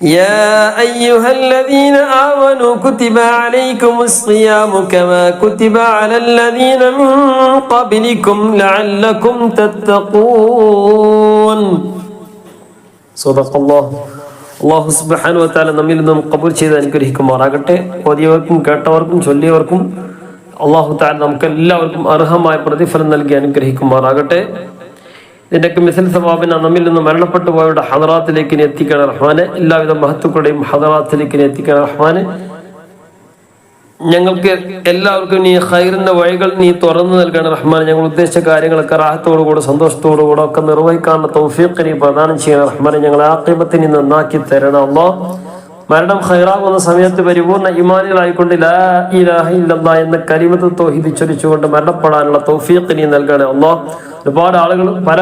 يا أيها الذين آمنوا كتب عليكم الصيام كما كتب على الذين من قبلكم لعلكم تتقون. صدق الله. അള്ളാഹു സുബ്ഹാനഹു വ തആല നമ്മിൽ നിന്നും ഖബൂൽ ചെയ്ത് അനുഗ്രഹിക്കുമാറാകട്ടെ. ഓതിയവർക്കും കേട്ടവർക്കും ചൊല്ലിയവർക്കും അള്ളാഹു തആല നമുക്ക് എല്ലാവർക്കും അർഹമായ പ്രതിഫലം നൽകി അനുഗ്രഹിക്കുമാറാകട്ടെ. ഇതിൻ്റെയൊക്കെ മിസൽ സവാബിനെ നമ്മിൽ നിന്ന് മരണപ്പെട്ടു പോയവരുടെ ഹദറാത്തിലേക്ക് എത്തിക്കണം റഹ്മാനെ. എല്ലാവിധ മഹത്തുക്കളുടെയും ഹദറാത്തിലേക്ക് എത്തിക്കണം റഹ്മാനെ. ഞങ്ങൾക്ക് എല്ലാവർക്കും നീ ഖൈറിന്റെ വഴികൾ നീ തുറന്നു നൽകണം റഹ്മാൻ. ഞങ്ങൾ ഉദ്ദേശിച്ച കാര്യങ്ങളൊക്കെ റാഹത്തോടുകൂടെ സന്തോഷത്തോടുകൂടെ ഒക്കെ നിർവഹിക്കാനുള്ള തൗഫീഖ് നീ പ്രദാനം ചെയ്യണം റഹ്മാനെ. ഞങ്ങളെ ആഖിബത്തിനെ നന്നാക്കി തരണം അല്ലാഹ്. മരണം ഖൈറാകുന്ന സമയത്ത് പരിപൂർണ്ണ ഈമാനികളായിക്കൊണ്ട് ലാ ഇലാഹ ഇല്ലല്ലാഹ് എന്ന കലിമത്ത് തൗഹീദ് ചൊല്ലിച്ചുകൊണ്ട് മരണപ്പെടാനുള്ള തൗഫീഖ് നീ നൽകണേ അല്ലാഹ്. ഒരുപാട് ആളുകൾ പല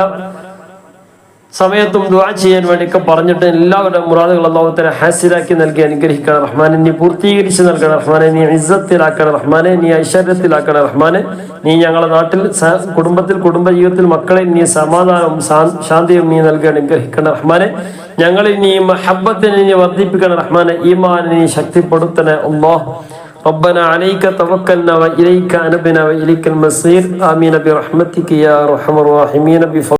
സമയത്തും ദുആ ചെയ്യാൻ വേണ്ടിയൊക്കെ പറഞ്ഞിട്ട് എല്ലാവരുടെ മുറാദുകൾ അല്ലാഹു തആല ഹാസിലാക്കി നൽകി അനുഗ്രഹിക്കണം റഹ്മാനെ. നീ പൂർത്തീകരിച്ച് നൽകണം റഹ്മാനെ. നീ ഇസ്സത്തിലാക്കണം റഹ്മാനെ. നീ ഐശ്വര്യത്തിലാക്കണം റഹ്മാനെ. നീ ഞങ്ങളുടെ നാട്ടിൽ കുടുംബത്തിൽ കുടുംബജീവിതത്തിൽ മക്കളെ നീ സമാധാനവും ശാന്തിയും നീ നൽകി അനുഗ്രഹിക്കണം റഹ്മാനെ. ഞങ്ങളിൽ നീ മഹബ്ബത്തിനെ നീ വർദ്ധിപ്പിക്കണം റഹ്മാനെ. ഈമാനെ നീ ശക്തിപ്പെടുത്തണേ അല്ലാഹ്. ربنا عليك توكلنا وإليك أنبنا وإليك المصير آمين برحمتك يا أرحم الراحمين.